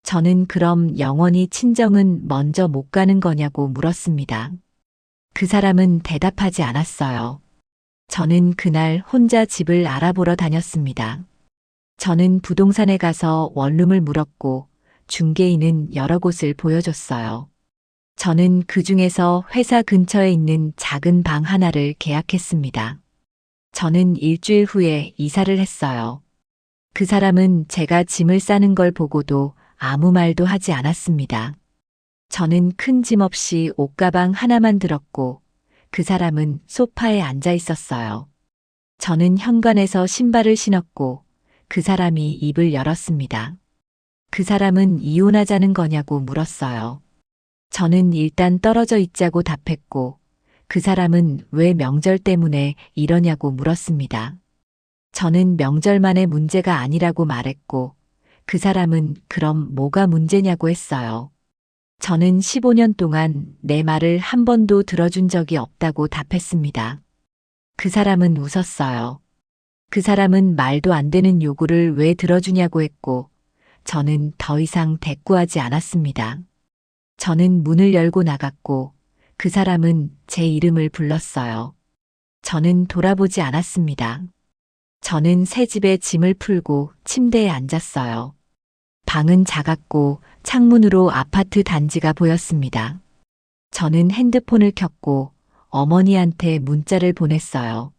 Speaker 1: 저는 그럼 영원히 친정은 먼저 못 가는 거냐고 물었습니다. 그 사람은 대답하지 않았어요. 저는 그날 혼자 집을 알아보러 다녔습니다. 저는 부동산에 가서 원룸을 물었고 중개인은 여러 곳을 보여줬어요. 저는 그 중에서 회사 근처에 있는 작은 방 하나를 계약했습니다. 저는 일주일 후에 이사를 했어요. 그 사람은 제가 짐을 싸는 걸 보고도 아무 말도 하지 않았습니다. 저는 큰 짐 없이 옷가방 하나만 들었고 그 사람은 소파에 앉아 있었어요. 저는 현관에서 신발을 신었고 그 사람이 입을 열었습니다. 그 사람은 이혼하자는 거냐고 물었어요. 저는 일단 떨어져 있자고 답했고 그 사람은 왜 명절 때문에 이러냐고 물었습니다. 저는 명절만의 문제가 아니라고 말했고 그 사람은 그럼 뭐가 문제냐고 했어요. 저는 15년 동안 내 말을 한 번도 들어준 적이 없다고 답했습니다. 그 사람은 웃었어요. 그 사람은 말도 안 되는 요구를 왜 들어주냐고 했고, 저는 더 이상 대꾸하지 않았습니다. 저는 문을 열고 나갔고, 그 사람은 제 이름을 불렀어요. 저는 돌아보지 않았습니다. 저는 새 집에 짐을 풀고 침대에 앉았어요. 방은 작았고 창문으로 아파트 단지가 보였습니다. 저는 핸드폰을 켰고 어머니한테 문자를 보냈어요.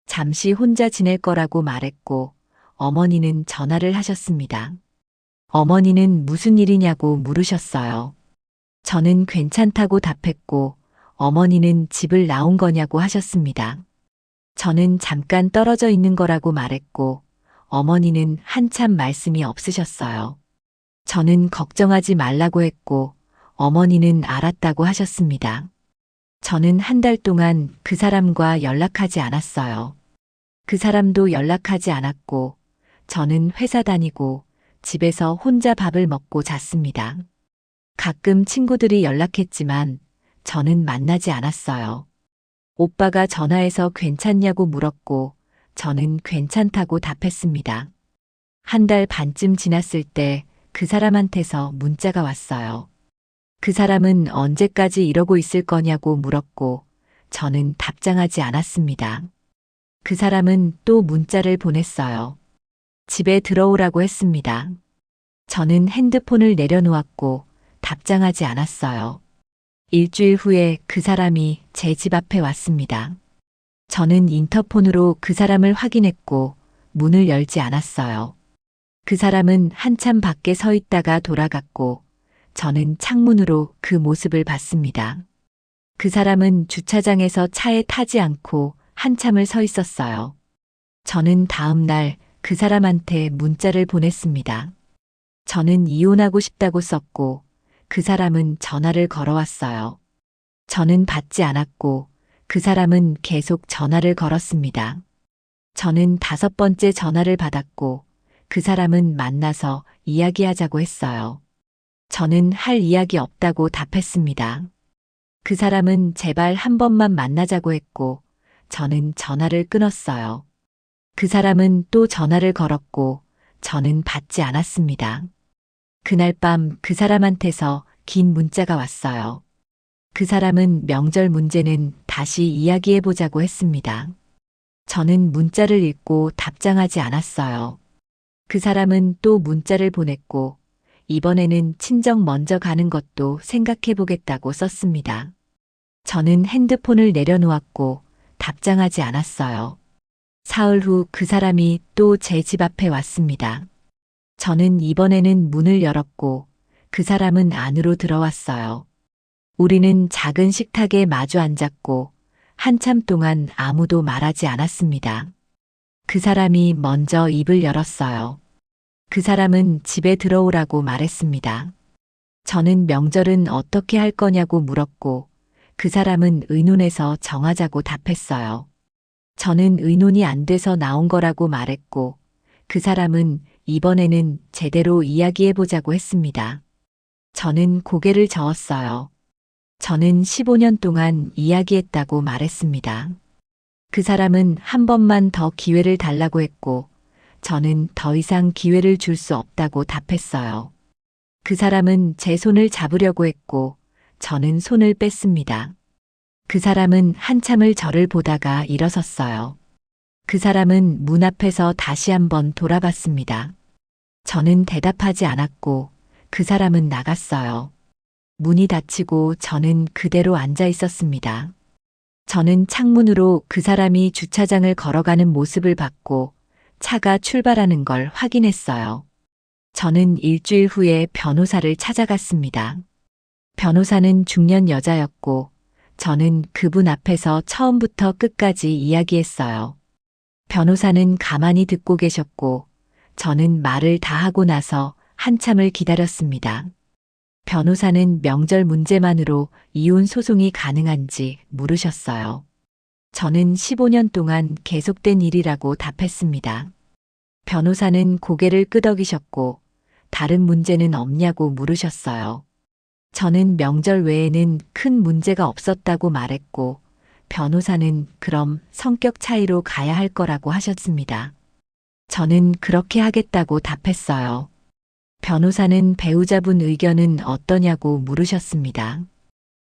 Speaker 1: 잠시 혼자 지낼 거라고 말했고 어머니는 전화를 하셨습니다. 어머니는 무슨 일이냐고 물으셨어요. 저는 괜찮다고 답했고 어머니는 집을 나온 거냐고 하셨습니다. 저는 잠깐 떨어져 있는 거라고 말했고 어머니는 한참 말씀이 없으셨어요. 저는 걱정하지 말라고 했고 어머니는 알았다고 하셨습니다. 저는 한 달 동안 그 사람과 연락하지 않았어요. 그 사람도 연락하지 않았고 저는 회사 다니고 집에서 혼자 밥을 먹고 잤습니다. 가끔 친구들이 연락했지만 저는 만나지 않았어요. 오빠가 전화해서 괜찮냐고 물었고 저는 괜찮다고 답했습니다. 한 달 반쯤 지났을 때 그 사람한테서 문자가 왔어요. 그 사람은 언제까지 이러고 있을 거냐고 물었고 저는 답장하지 않았습니다. 그 사람은 또 문자를 보냈어요. 집에 들어오라고 했습니다. 저는 핸드폰을 내려놓았고 답장하지 않았어요. 일주일 후에 그 사람이 제 집 앞에 왔습니다. 저는 인터폰으로 그 사람을 확인했고 문을 열지 않았어요. 그 사람은 한참 밖에 서 있다가 돌아갔고 저는 창문으로 그 모습을 봤습니다. 그 사람은 주차장에서 차에 타지 않고 한참을 서 있었어요. 저는 다음 날 그 사람한테 문자를 보냈습니다. 저는 이혼하고 싶다고 썼고 그 사람은 전화를 걸어왔어요. 저는 받지 않았고 그 사람은 계속 전화를 걸었습니다. 저는 5번째 전화를 받았고 그 사람은 만나서 이야기하자고 했어요. 저는 할 이야기 없다고 답했습니다. 그 사람은 제발 한 번만 만나자고 했고 저는 전화를 끊었어요. 그 사람은 또 전화를 걸었고 저는 받지 않았습니다. 그날 밤 그 사람한테서 긴 문자가 왔어요. 그 사람은 명절 문제는 다시 이야기해보자고 했습니다. 저는 문자를 읽고 답장하지 않았어요. 그 사람은 또 문자를 보냈고 이번에는 친정 먼저 가는 것도 생각해보겠다고 썼습니다. 저는 핸드폰을 내려놓았고 답장하지 않았어요. 사흘 후 그 사람이 또 제 집 앞에 왔습니다. 저는 이번에는 문을 열었고 그 사람은 안으로 들어왔어요. 우리는 작은 식탁에 마주 앉았고 한참 동안 아무도 말하지 않았습니다. 그 사람이 먼저 입을 열었어요. 그 사람은 집에 들어오라고 말했습니다. 저는 명절은 어떻게 할 거냐고 물었고 그 사람은 의논해서 정하자고 답했어요. 저는 의논이 안 돼서 나온 거라고 말했고 그 사람은 이번에는 제대로 이야기해보자고 했습니다. 저는 고개를 저었어요. 저는 15년 동안 이야기했다고 말했습니다. 그 사람은 한 번만 더 기회를 달라고 했고 저는 더 이상 기회를 줄 수 없다고 답했어요. 그 사람은 제 손을 잡으려고 했고 저는 손을 뺐습니다. 그 사람은 한참을 저를 보다가 일어섰어요. 그 사람은 문 앞에서 다시 한번 돌아봤습니다. 저는 대답하지 않았고 그 사람은 나갔어요. 문이 닫히고 저는 그대로 앉아 있었습니다. 저는 창문으로 그 사람이 주차장을 걸어가는 모습을 봤고 차가 출발하는 걸 확인했어요. 저는 일주일 후에 변호사를 찾아갔습니다. 변호사는 중년 여자였고 저는 그분 앞에서 처음부터 끝까지 이야기했어요. 변호사는 가만히 듣고 계셨고 저는 말을 다 하고 나서 한참을 기다렸습니다. 변호사는 명절 문제만으로 이혼 소송이 가능한지 물으셨어요. 저는 15년 동안 계속된 일이라고 답했습니다. 변호사는 고개를 끄덕이셨고 다른 문제는 없냐고 물으셨어요. 저는 명절 외에는 큰 문제가 없었다고 말했고, 변호사는 그럼 성격 차이로 가야 할 거라고 하셨습니다. 저는 그렇게 하겠다고 답했어요. 변호사는 배우자분 의견은 어떠냐고 물으셨습니다.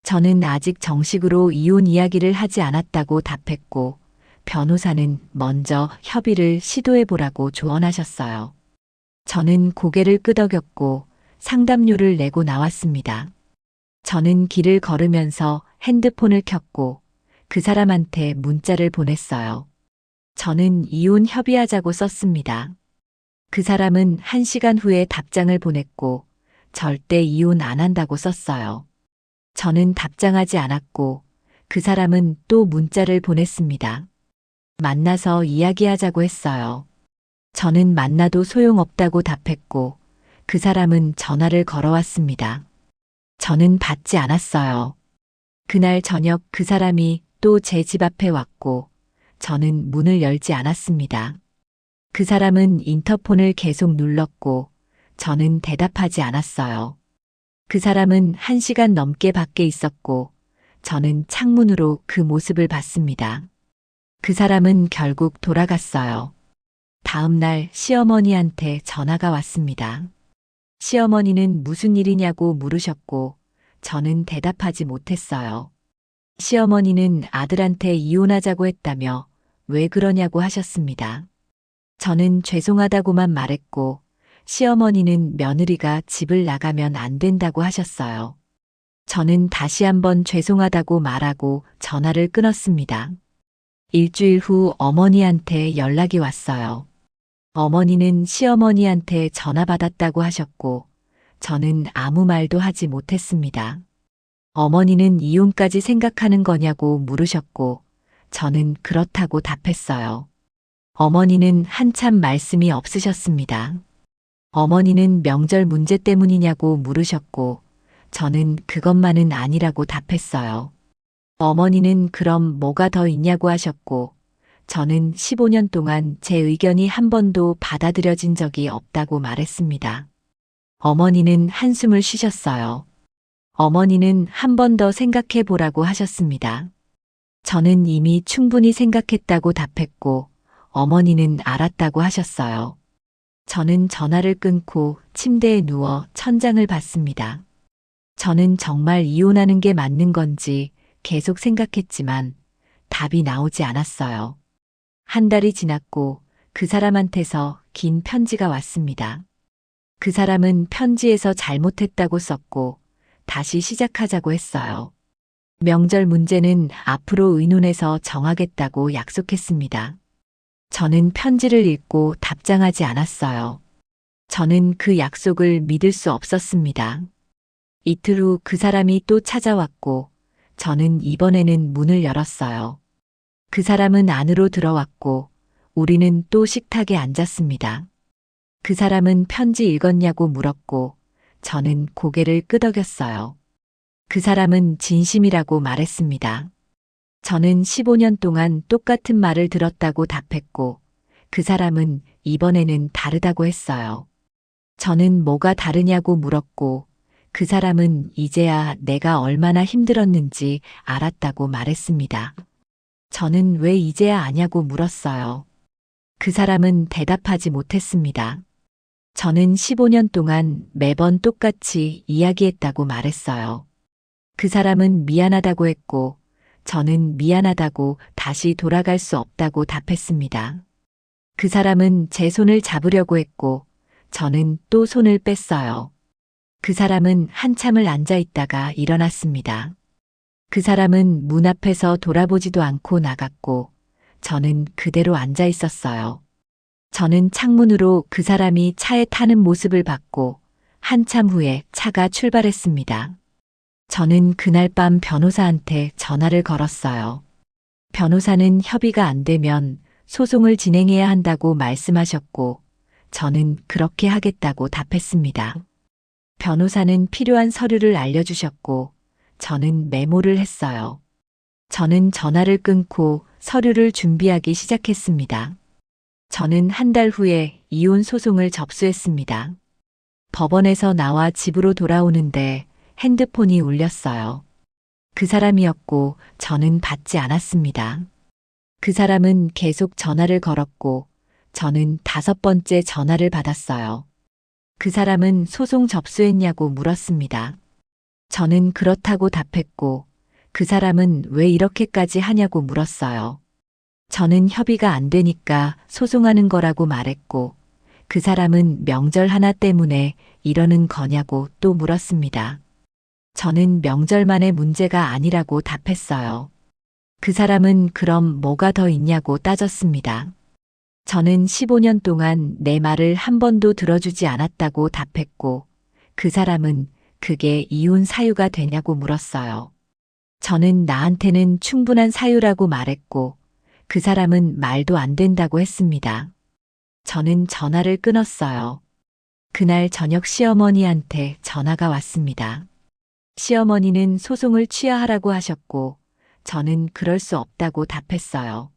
Speaker 1: 저는 아직 정식으로 이혼 이야기를 하지 않았다고 답했고, 변호사는 먼저 협의를 시도해 보라고 조언하셨어요. 저는 고개를 끄덕였고 상담료를 내고 나왔습니다. 저는 길을 걸으면서 핸드폰을 켰고 그 사람한테 문자를 보냈어요. 저는 이혼 협의하자고 썼습니다. 그 사람은 1시간 후에 답장을 보냈고 절대 이혼 안 한다고 썼어요. 저는 답장하지 않았고 그 사람은 또 문자를 보냈습니다. 만나서 이야기하자고 했어요. 저는 만나도 소용없다고 답했고 그 사람은 전화를 걸어왔습니다. 저는 받지 않았어요. 그날 저녁 그 사람이 또 제 집 앞에 왔고 저는 문을 열지 않았습니다. 그 사람은 인터폰을 계속 눌렀고 저는 대답하지 않았어요. 그 사람은 1시간 넘게 밖에 있었고 저는 창문으로 그 모습을 봤습니다. 그 사람은 결국 돌아갔어요. 다음 날 시어머니한테 전화가 왔습니다. 시어머니는 무슨 일이냐고 물으셨고 저는 대답하지 못했어요. 시어머니는 아들한테 이혼하자고 했다며 왜 그러냐고 하셨습니다. 저는 죄송하다고만 말했고 시어머니는 며느리가 집을 나가면 안 된다고 하셨어요. 저는 다시 한번 죄송하다고 말하고 전화를 끊었습니다. 일주일 후 어머니한테 연락이 왔어요. 어머니는 시어머니한테 전화 받았다고 하셨고 저는 아무 말도 하지 못했습니다. 어머니는 이혼까지 생각하는 거냐고 물으셨고 저는 그렇다고 답했어요. 어머니는 한참 말씀이 없으셨습니다. 어머니는 명절 문제 때문이냐고 물으셨고 저는 그것만은 아니라고 답했어요. 어머니는 그럼 뭐가 더 있냐고 하셨고 저는 15년 동안 제 의견이 한 번도 받아들여진 적이 없다고 말했습니다. 어머니는 한숨을 쉬셨어요. 어머니는 한 번 더 생각해 보라고 하셨습니다. 저는 이미 충분히 생각했다고 답했고 어머니는 알았다고 하셨어요. 저는 전화를 끊고 침대에 누워 천장을 봤습니다. 저는 정말 이혼하는 게 맞는 건지 계속 생각했지만 답이 나오지 않았어요. 한 달이 지났고 그 사람한테서 긴 편지가 왔습니다. 그 사람은 편지에서 잘못했다고 썼고 다시 시작하자고 했어요. 명절 문제는 앞으로 의논해서 정하겠다고 약속했습니다. 저는 편지를 읽고 답장하지 않았어요. 저는 그 약속을 믿을 수 없었습니다. 이틀 후 그 사람이 또 찾아왔고 저는 이번에는 문을 열었어요. 그 사람은 안으로 들어왔고 우리는 또 식탁에 앉았습니다. 그 사람은 편지 읽었냐고 물었고 저는 고개를 끄덕였어요. 그 사람은 진심이라고 말했습니다. 저는 15년 동안 똑같은 말을 들었다고 답했고 그 사람은 이번에는 다르다고 했어요. 저는 뭐가 다르냐고 물었고 그 사람은 이제야 내가 얼마나 힘들었는지 알았다고 말했습니다. 저는 왜 이제야 아냐고 물었어요. 그 사람은 대답하지 못했습니다. 저는 15년 동안 매번 똑같이 이야기했다고 말했어요. 그 사람은 미안하다고 했고 저는 미안하다고 다시 돌아갈 수 없다고 답했습니다. 그 사람은 제 손을 잡으려고 했고 저는 또 손을 뺐어요. 그 사람은 한참을 앉아 있다가 일어났습니다. 그 사람은 문 앞에서 돌아보지도 않고 나갔고 저는 그대로 앉아 있었어요. 저는 창문으로 그 사람이 차에 타는 모습을 봤고 한참 후에 차가 출발했습니다. 저는 그날 밤 변호사한테 전화를 걸었어요. 변호사는 협의가 안 되면 소송을 진행해야 한다고 말씀하셨고 저는 그렇게 하겠다고 답했습니다. 변호사는 필요한 서류를 알려주셨고 저는 메모를 했어요. 저는 전화를 끊고 서류를 준비하기 시작했습니다. 저는 한 달 후에 이혼 소송을 접수했습니다. 법원에서 나와 집으로 돌아오는데 핸드폰이 울렸어요. 그 사람이었고 저는 받지 않았습니다. 그 사람은 계속 전화를 걸었고 저는 5번째 전화를 받았어요. 그 사람은 소송 접수했냐고 물었습니다. 저는 그렇다고 답했고 그 사람은 왜 이렇게까지 하냐고 물었어요. 저는 협의가 안 되니까 소송하는 거라고 말했고 그 사람은 명절 하나 때문에 이러는 거냐고 또 물었습니다. 저는 명절만의 문제가 아니라고 답했어요. 그 사람은 그럼 뭐가 더 있냐고 따졌습니다. 저는 15년 동안 내 말을 한 번도 들어주지 않았다고 답했고 그 사람은 그게 이혼 사유가 되냐고 물었어요. 저는 나한테는 충분한 사유라고 말했고 그 사람은 말도 안 된다고 했습니다. 저는 전화를 끊었어요. 그날 저녁 시어머니한테 전화가 왔습니다. 시어머니는 소송을 취하하라고 하셨고 저는 그럴 수 없다고 답했어요.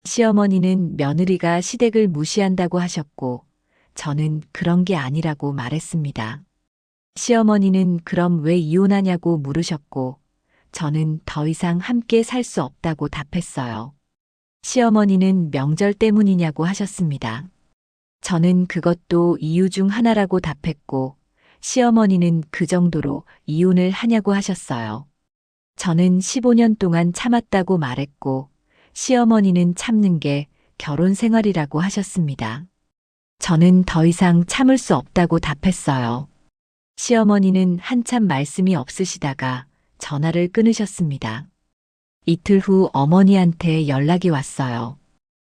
Speaker 1: 시어머니는 며느리가 시댁을 무시한다고 하셨고 저는 그런 게 아니라고 말했습니다. 시어머니는 그럼 왜 이혼하냐고 물으셨고 저는 더 이상 함께 살 수 없다고 답했어요. 시어머니는 명절 때문이냐고 하셨습니다. 저는 그것도 이유 중 하나라고 답했고 시어머니는 그 정도로 이혼을 하냐고 하셨어요. 저는 15년 동안 참았다고 말했고 시어머니는 참는 게 결혼 생활이라고 하셨습니다. 저는 더 이상 참을 수 없다고 답했어요. 시어머니는 한참 말씀이 없으시다가 전화를 끊으셨습니다. 이틀 후 어머니한테 연락이 왔어요.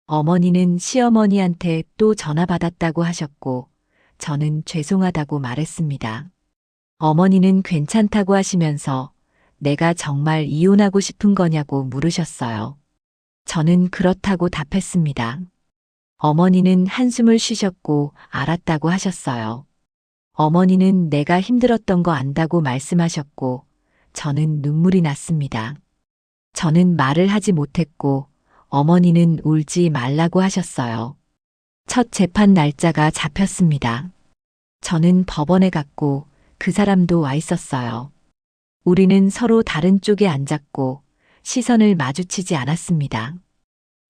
Speaker 1: 어머니는 시어머니한테 또 전화 받았다고 하셨고 저는 죄송하다고 말했습니다. 어머니는 괜찮다고 하시면서 내가 정말 이혼하고 싶은 거냐고 물으셨어요. 저는 그렇다고 답했습니다. 어머니는 한숨을 쉬셨고 알았다고 하셨어요. 어머니는 내가 힘들었던 거 안다고 말씀하셨고 저는 눈물이 났습니다. 저는 말을 하지 못했고 어머니는 울지 말라고 하셨어요. 첫 재판 날짜가 잡혔습니다. 저는 법원에 갔고 그 사람도 와 있었어요. 우리는 서로 다른 쪽에 앉았고 시선을 마주치지 않았습니다.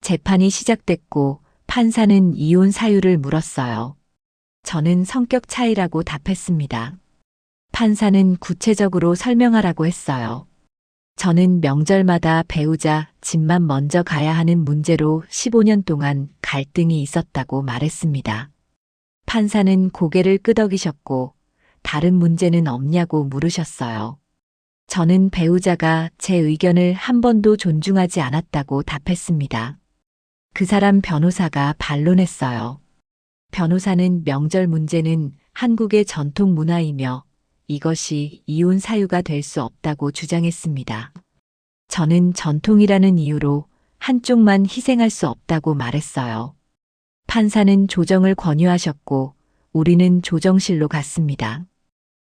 Speaker 1: 재판이 시작됐고 판사는 이혼 사유를 물었어요. 저는 성격 차이라고 답했습니다. 판사는 구체적으로 설명하라고 했어요. 저는 명절마다 배우자 집만 먼저 가야 하는 문제로 15년 동안 갈등이 있었다고 말했습니다. 판사는 고개를 끄덕이셨고 다른 문제는 없냐고 물으셨어요. 저는 배우자가 제 의견을 한 번도 존중하지 않았다고 답했습니다. 그 사람 변호사가 반론했어요. 변호사는 명절 문제는 한국의 전통 문화이며 이것이 이혼 사유가 될 수 없다고 주장했습니다. 저는 전통이라는 이유로 한쪽만 희생할 수 없다고 말했어요. 판사는 조정을 권유하셨고 우리는 조정실로 갔습니다.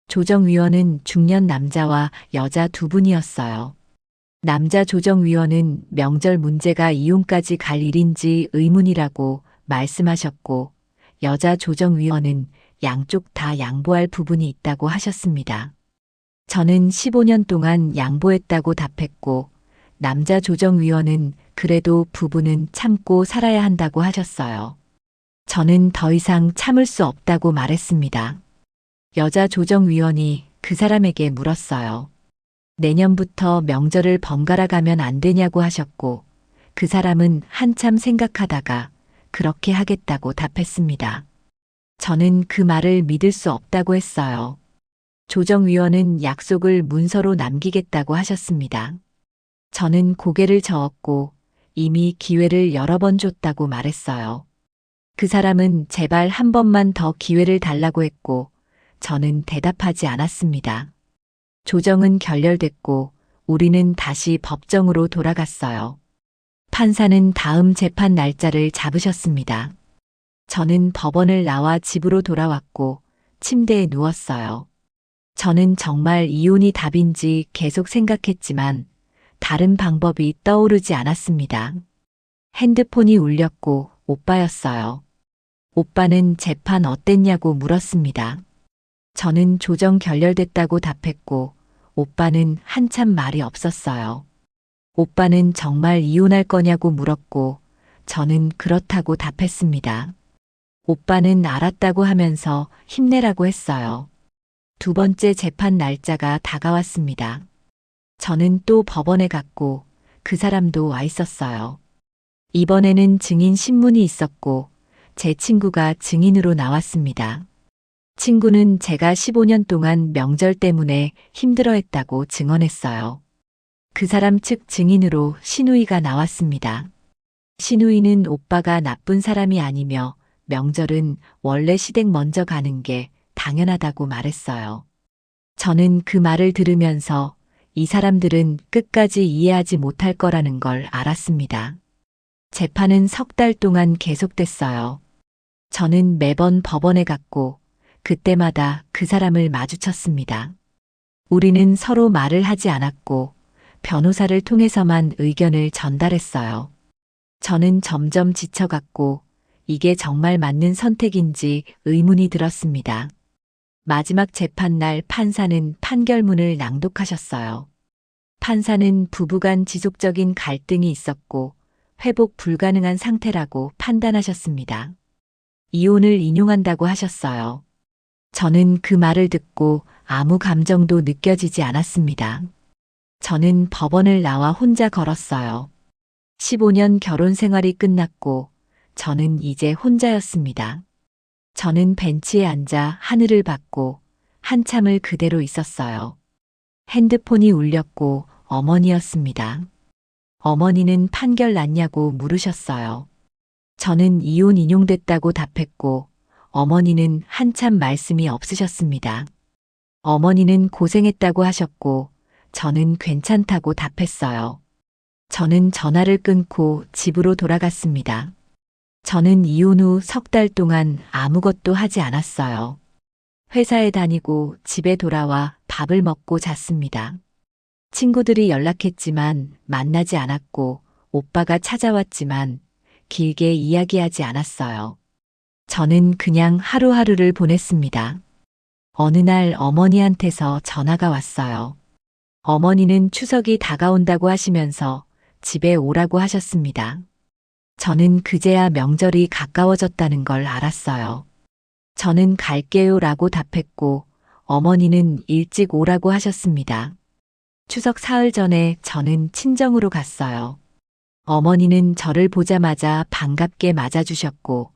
Speaker 1: 조정위원은 중년 남자와 여자 2분이었어요. 남자 조정위원은 명절 문제가 이혼까지 갈 일인지 의문이라고 말씀하셨고 여자 조정위원은 양쪽 다 양보할 부분이 있다고 하셨습니다. 저는 15년 동안 양보했다고 답했고 남자 조정위원은 그래도 부부는 참고 살아야 한다고 하셨어요. 저는 더 이상 참을 수 없다고 말했습니다. 여자 조정위원이 그 사람에게 물었어요. 내년부터 명절을 번갈아 가면 안 되냐고 하셨고 그 사람은 한참 생각하다가 그렇게 하겠다고 답했습니다. 저는 그 말을 믿을 수 없다고 했어요. 조정위원은 약속을 문서로 남기겠다고 하셨습니다. 저는 고개를 저었고 이미 기회를 여러 번 줬다고 말했어요. 그 사람은 제발 한 번만 더 기회를 달라고 했고 저는 대답하지 않았습니다. 조정은 결렬됐고 우리는 다시 법정으로 돌아갔어요. 판사는 다음 재판 날짜를 잡으셨습니다. 저는 법원을 나와 집으로 돌아왔고 침대에 누웠어요. 저는 정말 이혼이 답인지 계속 생각했지만 다른 방법이 떠오르지 않았습니다. 핸드폰이 울렸고 오빠였어요. 오빠는 재판 어땠냐고 물었습니다. 저는 조정 결렬됐다고 답했고, 오빠는 한참 말이 없었어요. 오빠는 정말 이혼할 거냐고 물었고, 저는 그렇다고 답했습니다. 오빠는 알았다고 하면서 힘내라고 했어요. 두 번째 재판 날짜가 다가왔습니다. 저는 또 법원에 갔고, 그 사람도 와 있었어요. 이번에는 증인 신문이 있었고, 제 친구가 증인으로 나왔습니다. 친구는 제가 15년 동안 명절 때문에 힘들어했다고 증언했어요. 그 사람 측 증인으로 신우이가 나왔습니다. 신우이는 오빠가 나쁜 사람이 아니며 명절은 원래 시댁 먼저 가는 게 당연하다고 말했어요. 저는 그 말을 들으면서 이 사람들은 끝까지 이해하지 못할 거라는 걸 알았습니다. 재판은 석 달 동안 계속됐어요. 저는 매번 법원에 갔고 그때마다 그 사람을 마주쳤습니다. 우리는 서로 말을 하지 않았고 변호사를 통해서만 의견을 전달했어요. 저는 점점 지쳐갔고 이게 정말 맞는 선택인지 의문이 들었습니다. 마지막 재판날 판사는 판결문을 낭독하셨어요. 판사는 부부간 지속적인 갈등이 있었고 회복 불가능한 상태라고 판단하셨습니다. 이혼을 인용한다고 하셨어요. 저는 그 말을 듣고 아무 감정도 느껴지지 않았습니다. 저는 법원을 나와 혼자 걸었어요. 15년 결혼 생활이 끝났고 저는 이제 혼자였습니다. 저는 벤치에 앉아 하늘을 봤고 한참을 그대로 있었어요. 핸드폰이 울렸고 어머니였습니다. 어머니는 판결 났냐고 물으셨어요. 저는 이혼 인용됐다고 답했고 어머니는 한참 말씀이 없으셨습니다. 어머니는 고생했다고 하셨고 저는 괜찮다고 답했어요. 저는 전화를 끊고 집으로 돌아갔습니다. 저는 이혼 후 석 달 동안 아무것도 하지 않았어요. 회사에 다니고 집에 돌아와 밥을 먹고 잤습니다. 친구들이 연락했지만 만나지 않았고 오빠가 찾아왔지만 길게 이야기하지 않았어요. 저는 그냥 하루하루를 보냈습니다. 어느 날 어머니한테서 전화가 왔어요. 어머니는 추석이 다가온다고 하시면서 집에 오라고 하셨습니다. 저는 그제야 명절이 가까워졌다는 걸 알았어요. 저는 갈게요 라고 답했고 어머니는 일찍 오라고 하셨습니다. 추석 사흘 전에 저는 친정으로 갔어요. 어머니는 저를 보자마자 반갑게 맞아주셨고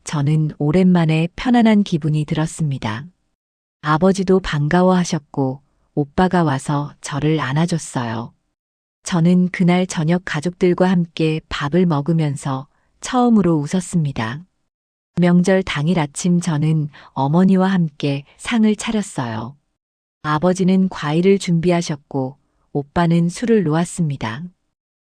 Speaker 1: 저는 오랜만에 편안한 기분이 들었습니다. 아버지도 반가워하셨고 오빠가 와서 저를 안아줬어요. 저는 그날 저녁 가족들과 함께 밥을 먹으면서 처음으로 웃었습니다. 명절 당일 아침 저는 어머니와 함께 상을 차렸어요. 아버지는 과일을 준비하셨고 오빠는 술을 놓았습니다.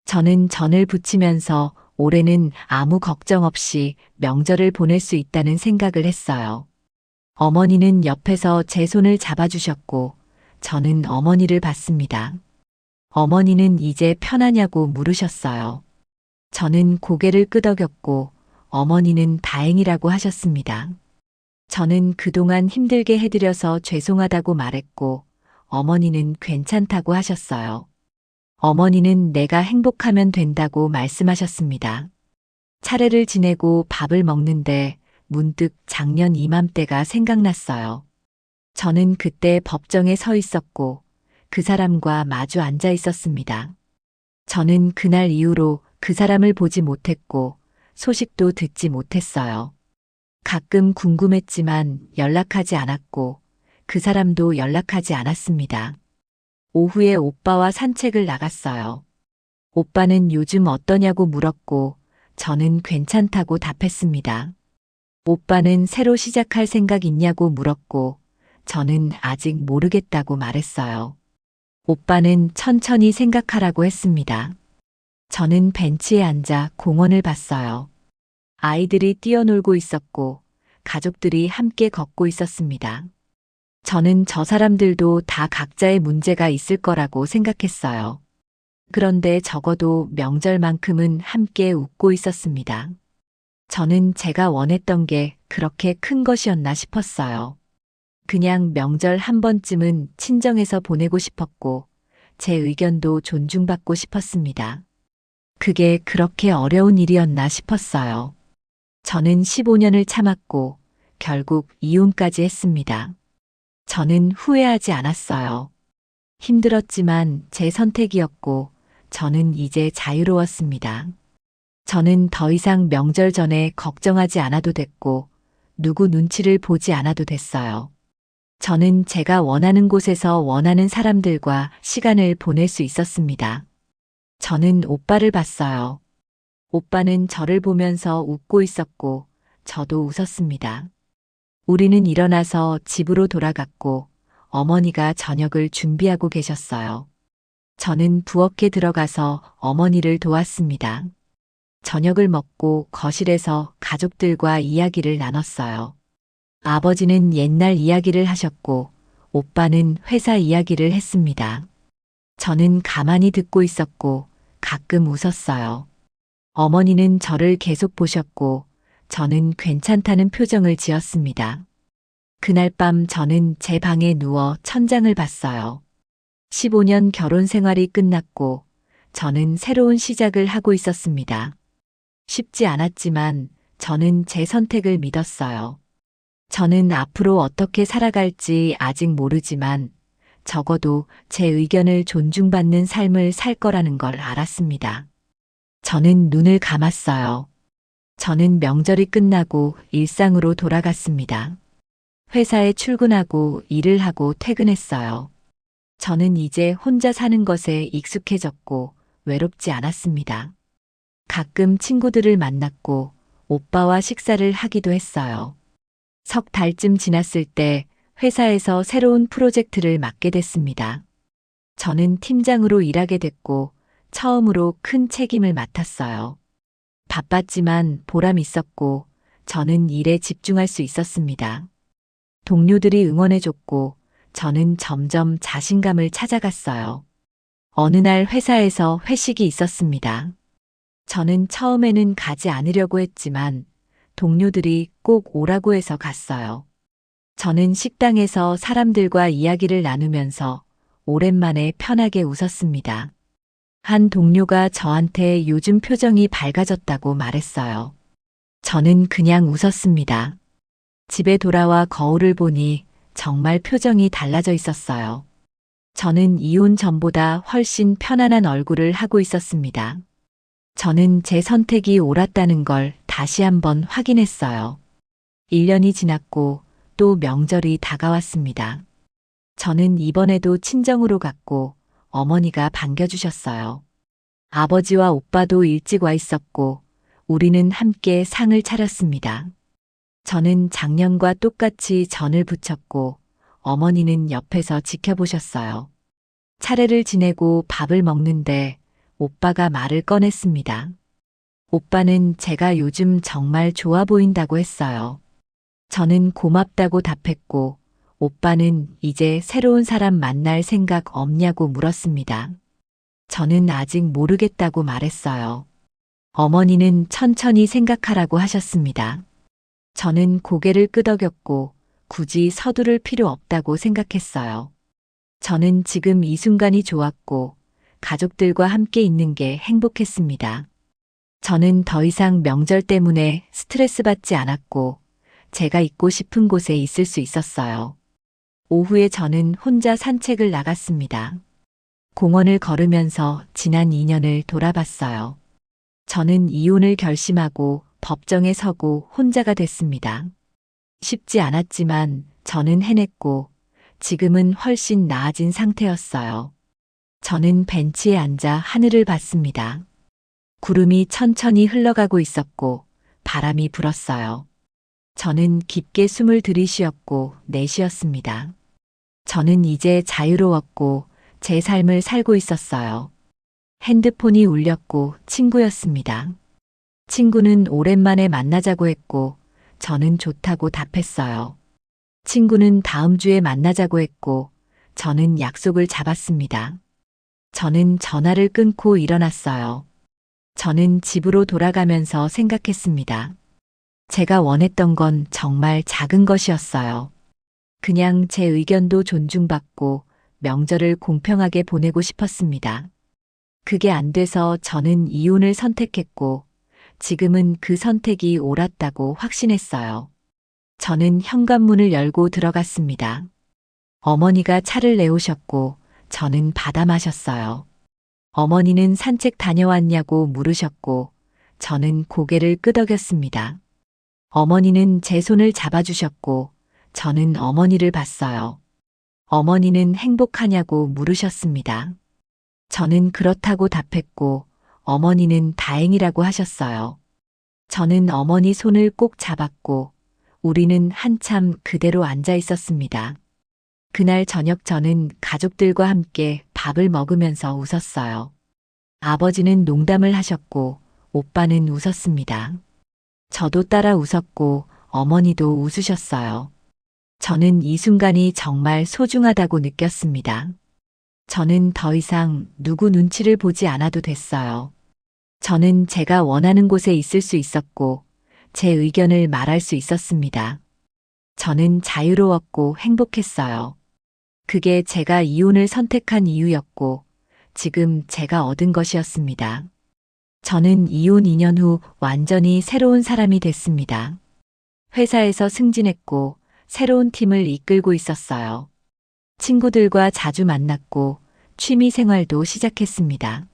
Speaker 1: 저는 전을 부치면서 올해는 아무 걱정 없이 명절을 보낼 수 있다는 생각을 했어요. 어머니는 옆에서 제 손을 잡아주셨고 저는 어머니를 봤습니다. 어머니는 이제 편하냐고 물으셨어요. 저는 고개를 끄덕였고 어머니는 다행이라고 하셨습니다. 저는 그동안 힘들게 해드려서 죄송하다고 말했고 어머니는 괜찮다고 하셨어요. 어머니는 내가 행복하면 된다고 말씀하셨습니다. 차례를 지내고 밥을 먹는데 문득 작년 이맘때가 생각났어요. 저는 그때 법정에 서 있었고 그 사람과 마주 앉아 있었습니다. 저는 그날 이후로 그 사람을 보지 못했고 소식도 듣지 못했어요. 가끔 궁금했지만 연락하지 않았고 그 사람도 연락하지 않았습니다. 오후에 오빠와 산책을 나갔어요. 오빠는 요즘 어떠냐고 물었고 저는 괜찮다고 답했습니다. 오빠는 새로 시작할 생각 있냐고 물었고 저는 아직 모르겠다고 말했어요. 오빠는 천천히 생각하라고 했습니다. 저는 벤치에 앉아 공원을 봤어요. 아이들이 뛰어놀고 있었고 가족들이 함께 걷고 있었습니다. 저는 저 사람들도 다 각자의 문제가 있을 거라고 생각했어요. 그런데 적어도 명절만큼은 함께 웃고 있었습니다. 저는 제가 원했던 게 그렇게 큰 것이었나 싶었어요. 그냥 명절 한 번쯤은 친정에서 보내고 싶었고, 제 의견도 존중받고 싶었습니다. 그게 그렇게 어려운 일이었나 싶었어요. 저는 15년을 참았고, 결국 이혼까지 했습니다. 저는 후회하지 않았어요. 힘들었지만 제 선택이었고, 저는 이제 자유로웠습니다. 저는 더 이상 명절 전에 걱정하지 않아도 됐고, 누구 눈치를 보지 않아도 됐어요. 저는 제가 원하는 곳에서 원하는 사람들과 시간을 보낼 수 있었습니다. 저는 오빠를 봤어요. 오빠는 저를 보면서 웃고 있었고, 저도 웃었습니다. 우리는 일어나서 집으로 돌아갔고, 어머니가 저녁을 준비하고 계셨어요. 저는 부엌에 들어가서 어머니를 도왔습니다. 저녁을 먹고 거실에서 가족들과 이야기를 나눴어요. 아버지는 옛날 이야기를 하셨고, 오빠는 회사 이야기를 했습니다. 저는 가만히 듣고 있었고, 가끔 웃었어요. 어머니는 저를 계속 보셨고, 저는 괜찮다는 표정을 지었습니다. 그날 밤 저는 제 방에 누워 천장을 봤어요. 15년 결혼 생활이 끝났고, 저는 새로운 시작을 하고 있었습니다. 쉽지 않았지만 저는 제 선택을 믿었어요. 저는 앞으로 어떻게 살아갈지 아직 모르지만 적어도 제 의견을 존중받는 삶을 살 거라는 걸 알았습니다. 저는 눈을 감았어요. 저는 명절이 끝나고 일상으로 돌아갔습니다. 회사에 출근하고 일을 하고 퇴근했어요. 저는 이제 혼자 사는 것에 익숙해졌고 외롭지 않았습니다. 가끔 친구들을 만났고 오빠와 식사를 하기도 했어요. 석 달쯤 지났을 때 회사에서 새로운 프로젝트를 맡게 됐습니다. 저는 팀장으로 일하게 됐고 처음으로 큰 책임을 맡았어요. 바빴지만 보람 있었고 저는 일에 집중할 수 있었습니다. 동료들이 응원해줬고 저는 점점 자신감을 찾아갔어요. 어느 날 회사에서 회식이 있었습니다. 저는 처음에는 가지 않으려고 했지만 동료들이 꼭 오라고 해서 갔어요. 저는 식당에서 사람들과 이야기를 나누면서 오랜만에 편하게 웃었습니다. 한 동료가 저한테 요즘 표정이 밝아졌다고 말했어요. 저는 그냥 웃었습니다. 집에 돌아와 거울을 보니 정말 표정이 달라져 있었어요. 저는 이혼 전보다 훨씬 편안한 얼굴을 하고 있었습니다. 저는 제 선택이 옳았다는 걸 다시 한번 확인했어요. 1년이 지났고 또 명절이 다가왔습니다. 저는 이번에도 친정으로 갔고 어머니가 반겨주셨어요. 아버지와 오빠도 일찍 와 있었고 우리는 함께 상을 차렸습니다. 저는 작년과 똑같이 전을 부쳤고 어머니는 옆에서 지켜보셨어요. 차례를 지내고 밥을 먹는데 오빠가 말을 꺼냈습니다. 오빠는 제가 요즘 정말 좋아 보인다고 했어요. 저는 고맙다고 답했고 오빠는 이제 새로운 사람 만날 생각 없냐고 물었습니다. 저는 아직 모르겠다고 말했어요. 어머니는 천천히 생각하라고 하셨습니다. 저는 고개를 끄덕였고 굳이 서두를 필요 없다고 생각했어요. 저는 지금 이 순간이 좋았고 가족들과 함께 있는 게 행복했습니다. 저는 더 이상 명절 때문에 스트레스 받지 않았고 제가 있고 싶은 곳에 있을 수 있었어요. 오후에 저는 혼자 산책을 나갔습니다. 공원을 걸으면서 지난 2년을 돌아봤어요. 저는 이혼을 결심하고 법정에 서고 혼자가 됐습니다. 쉽지 않았지만 저는 해냈고 지금은 훨씬 나아진 상태였어요. 저는 벤치에 앉아 하늘을 봤습니다. 구름이 천천히 흘러가고 있었고 바람이 불었어요. 저는 깊게 숨을 들이쉬었고 내쉬었습니다. 저는 이제 자유로웠고 제 삶을 살고 있었어요. 핸드폰이 울렸고 친구였습니다. 친구는 오랜만에 만나자고 했고 저는 좋다고 답했어요. 친구는 다음 주에 만나자고 했고 저는 약속을 잡았습니다. 저는 전화를 끊고 일어났어요. 저는 집으로 돌아가면서 생각했습니다. 제가 원했던 건 정말 작은 것이었어요. 그냥 제 의견도 존중받고 명절을 공평하게 보내고 싶었습니다. 그게 안 돼서 저는 이혼을 선택했고 지금은 그 선택이 옳았다고 확신했어요. 저는 현관문을 열고 들어갔습니다. 어머니가 차를 내오셨고 저는 받아 마셨어요. 어머니는 산책 다녀왔냐고 물으셨고 저는 고개를 끄덕였습니다. 어머니는 제 손을 잡아주셨고 저는 어머니를 봤어요. 어머니는 행복하냐고 물으셨습니다. 저는 그렇다고 답했고 어머니는 다행이라고 하셨어요. 저는 어머니 손을 꼭 잡았고 우리는 한참 그대로 앉아 있었습니다. 그날 저녁 저는 가족들과 함께 밥을 먹으면서 웃었어요. 아버지는 농담을 하셨고 오빠는 웃었습니다. 저도 따라 웃었고 어머니도 웃으셨어요. 저는 이 순간이 정말 소중하다고 느꼈습니다. 저는 더 이상 누구 눈치를 보지 않아도 됐어요. 저는 제가 원하는 곳에 있을 수 있었고 제 의견을 말할 수 있었습니다. 저는 자유로웠고 행복했어요. 그게 제가 이혼을 선택한 이유였고 지금 제가 얻은 것이었습니다. 저는 이혼 2년 후 완전히 새로운 사람이 됐습니다. 회사에서 승진했고 새로운 팀을 이끌고 있었어요. 친구들과 자주 만났고 취미 생활도 시작했습니다.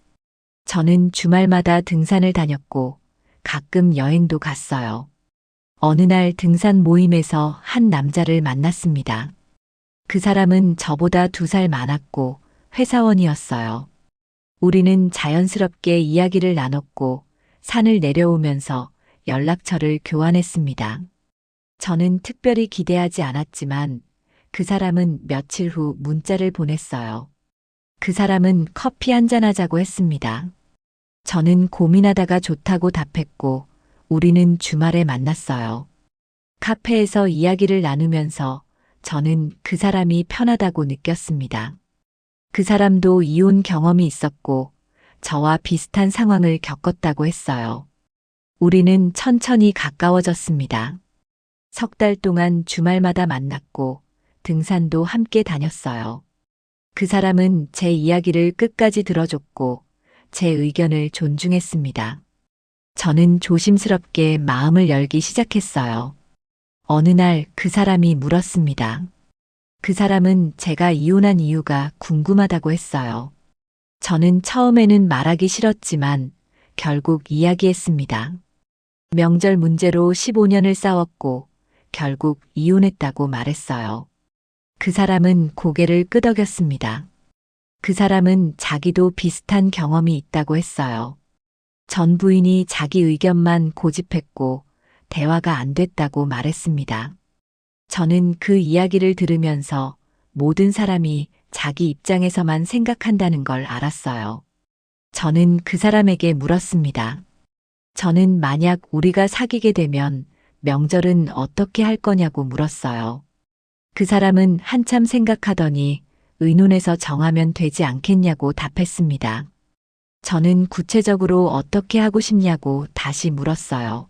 Speaker 1: 저는 주말마다 등산을 다녔고 가끔 여행도 갔어요. 어느 날 등산 모임에서 한 남자를 만났습니다. 그 사람은 저보다 2살 많았고 회사원이었어요. 우리는 자연스럽게 이야기를 나눴고 산을 내려오면서 연락처를 교환했습니다. 저는 특별히 기대하지 않았지만 그 사람은 며칠 후 문자를 보냈어요. 그 사람은 커피 한잔 하자고 했습니다. 저는 고민하다가 좋다고 답했고 우리는 주말에 만났어요. 카페에서 이야기를 나누면서 저는 그 사람이 편하다고 느꼈습니다. 그 사람도 이혼 경험이 있었고 저와 비슷한 상황을 겪었다고 했어요. 우리는 천천히 가까워졌습니다. 3달 동안 주말마다 만났고 등산도 함께 다녔어요. 그 사람은 제 이야기를 끝까지 들어줬고 제 의견을 존중했습니다. 저는 조심스럽게 마음을 열기 시작했어요. 어느 날 그 사람이 물었습니다. 그 사람은 제가 이혼한 이유가 궁금하다고 했어요. 저는 처음에는 말하기 싫었지만 결국 이야기했습니다. 명절 문제로 15년을 싸웠고 결국 이혼했다고 말했어요. 그 사람은 고개를 끄덕였습니다. 그 사람은 자기도 비슷한 경험이 있다고 했어요. 전 부인이 자기 의견만 고집했고 대화가 안 됐다고 말했습니다. 저는 그 이야기를 들으면서 모든 사람이 자기 입장에서만 생각한다는 걸 알았어요. 저는 그 사람에게 물었습니다. 저는 만약 우리가 사귀게 되면 명절은 어떻게 할 거냐고 물었어요. 그 사람은 한참 생각하더니 의논해서 정하면 되지 않겠냐고 답했습니다. 저는 구체적으로 어떻게 하고 싶냐고 다시 물었어요.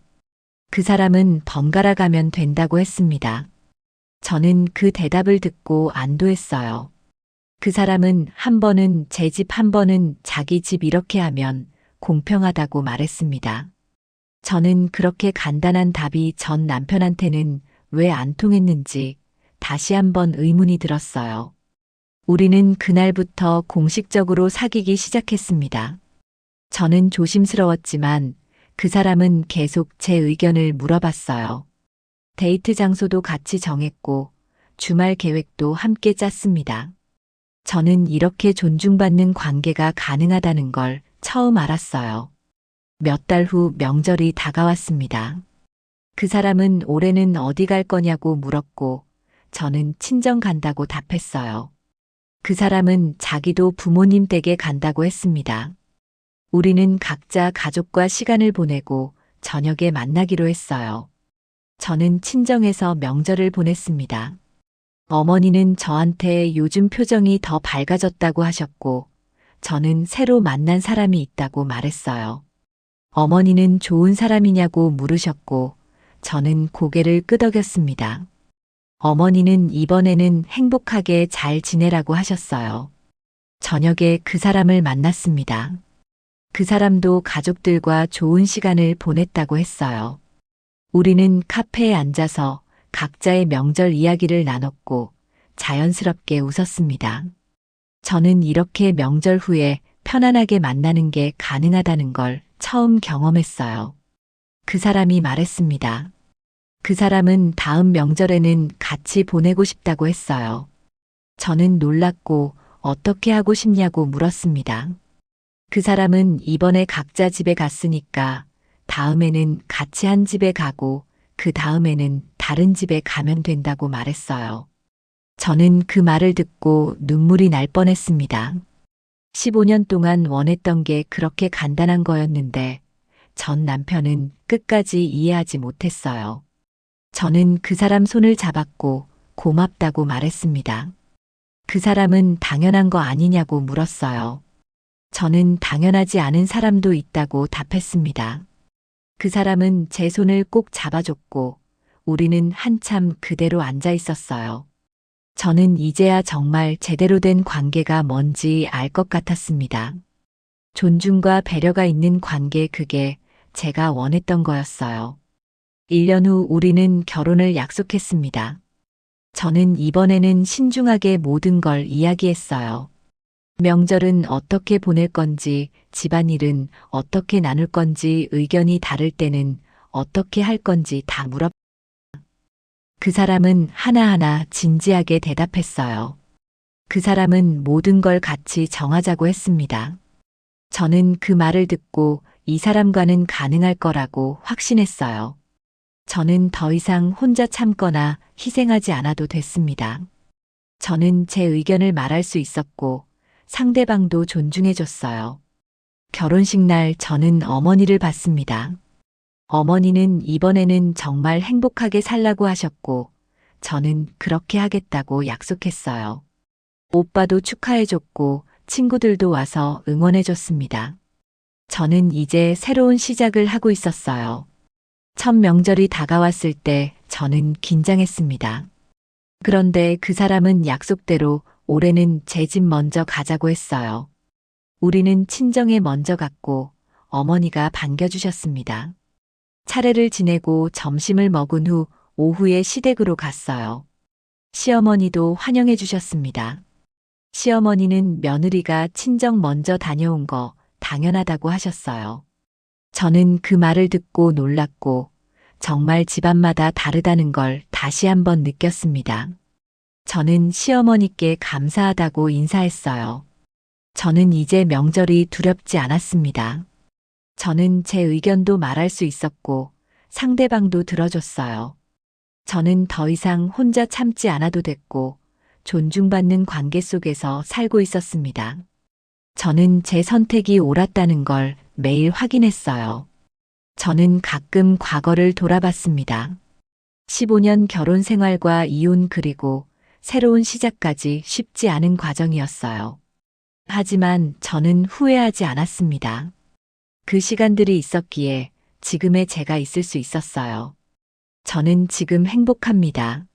Speaker 1: 그 사람은 번갈아 가면 된다고 했습니다. 저는 그 대답을 듣고 안도했어요. 그 사람은 한 번은 제 집 한 번은 자기 집 이렇게 하면 공평하다고 말했습니다. 저는 그렇게 간단한 답이 전 남편한테는 왜 안 통했는지 다시 한번 의문이 들었어요. 우리는 그날부터 공식적으로 사귀기 시작했습니다. 저는 조심스러웠지만 그 사람은 계속 제 의견을 물어봤어요. 데이트 장소도 같이 정했고 주말 계획도 함께 짰습니다. 저는 이렇게 존중받는 관계가 가능하다는 걸 처음 알았어요. 몇 달 후 명절이 다가왔습니다. 그 사람은 올해는 어디 갈 거냐고 물었고 저는 친정 간다고 답했어요. 그 사람은 자기도 부모님 댁에 간다고 했습니다. 우리는 각자 가족과 시간을 보내고 저녁에 만나기로 했어요. 저는 친정에서 명절을 보냈습니다. 어머니는 저한테 요즘 표정이 더 밝아졌다고 하셨고 저는 새로 만난 사람이 있다고 말했어요. 어머니는 좋은 사람이냐고 물으셨고 저는 고개를 끄덕였습니다. 어머니는 이번에는 행복하게 잘 지내라고 하셨어요. 저녁에 그 사람을 만났습니다. 그 사람도 가족들과 좋은 시간을 보냈다고 했어요. 우리는 카페에 앉아서 각자의 명절 이야기를 나눴고 자연스럽게 웃었습니다. 저는 이렇게 명절 후에 편안하게 만나는 게 가능하다는 걸 처음 경험했어요. 그 사람이 말했습니다. 그 사람은 다음 명절에는 같이 보내고 싶다고 했어요. 저는 놀랐고 어떻게 하고 싶냐고 물었습니다. 그 사람은 이번에 각자 집에 갔으니까 다음에는 같이 한 집에 가고 그 다음에는 다른 집에 가면 된다고 말했어요. 저는 그 말을 듣고 눈물이 날 뻔했습니다. 15년 동안 원했던 게 그렇게 간단한 거였는데 전 남편은 끝까지 이해하지 못했어요. 저는 그 사람 손을 잡았고 고맙다고 말했습니다. 그 사람은 당연한 거 아니냐고 물었어요. 저는 당연하지 않은 사람도 있다고 답했습니다. 그 사람은 제 손을 꼭 잡아줬고 우리는 한참 그대로 앉아 있었어요. 저는 이제야 정말 제대로 된 관계가 뭔지 알 것 같았습니다. 존중과 배려가 있는 관계, 그게 제가 원했던 거였어요. 1년 후 우리는 결혼을 약속했습니다. 저는 이번에는 신중하게 모든 걸 이야기했어요. 명절은 어떻게 보낼 건지, 집안일은 어떻게 나눌 건지, 의견이 다를 때는 어떻게 할 건지 다 물었. 그 사람은 하나하나 진지하게 대답했어요. 그 사람은 모든 걸 같이 정하자고 했습니다. 저는 그 말을 듣고 이 사람과는 가능할 거라고 확신했어요. 저는 더 이상 혼자 참거나 희생하지 않아도 됐습니다. 저는 제 의견을 말할 수 있었고 상대방도 존중해줬어요. 결혼식 날 저는 어머니를 봤습니다. 어머니는 이번에는 정말 행복하게 살라고 하셨고 저는 그렇게 하겠다고 약속했어요. 오빠도 축하해줬고 친구들도 와서 응원해줬습니다. 저는 이제 새로운 시작을 하고 있었어요. 첫 명절이 다가왔을 때 저는 긴장했습니다. 그런데 그 사람은 약속대로 올해는 제 집 먼저 가자고 했어요. 우리는 친정에 먼저 갔고 어머니가 반겨주셨습니다. 차례를 지내고 점심을 먹은 후 오후에 시댁으로 갔어요. 시어머니도 환영해 주셨습니다. 시어머니는 며느리가 친정 먼저 다녀온 거 당연하다고 하셨어요. 저는 그 말을 듣고 놀랐고 정말 집안마다 다르다는 걸 다시 한번 느꼈습니다. 저는 시어머니께 감사하다고 인사했어요. 저는 이제 명절이 두렵지 않았습니다. 저는 제 의견도 말할 수 있었고 상대방도 들어줬어요. 저는 더 이상 혼자 참지 않아도 됐고 존중받는 관계 속에서 살고 있었습니다. 저는 제 선택이 옳았다는 걸 매일 확인했어요. 저는 가끔 과거를 돌아봤습니다. 15년 결혼 생활과 이혼 그리고 새로운 시작까지 쉽지 않은 과정이었어요. 하지만 저는 후회하지 않았습니다. 그 시간들이 있었기에 지금의 제가 있을 수 있었어요. 저는 지금 행복합니다.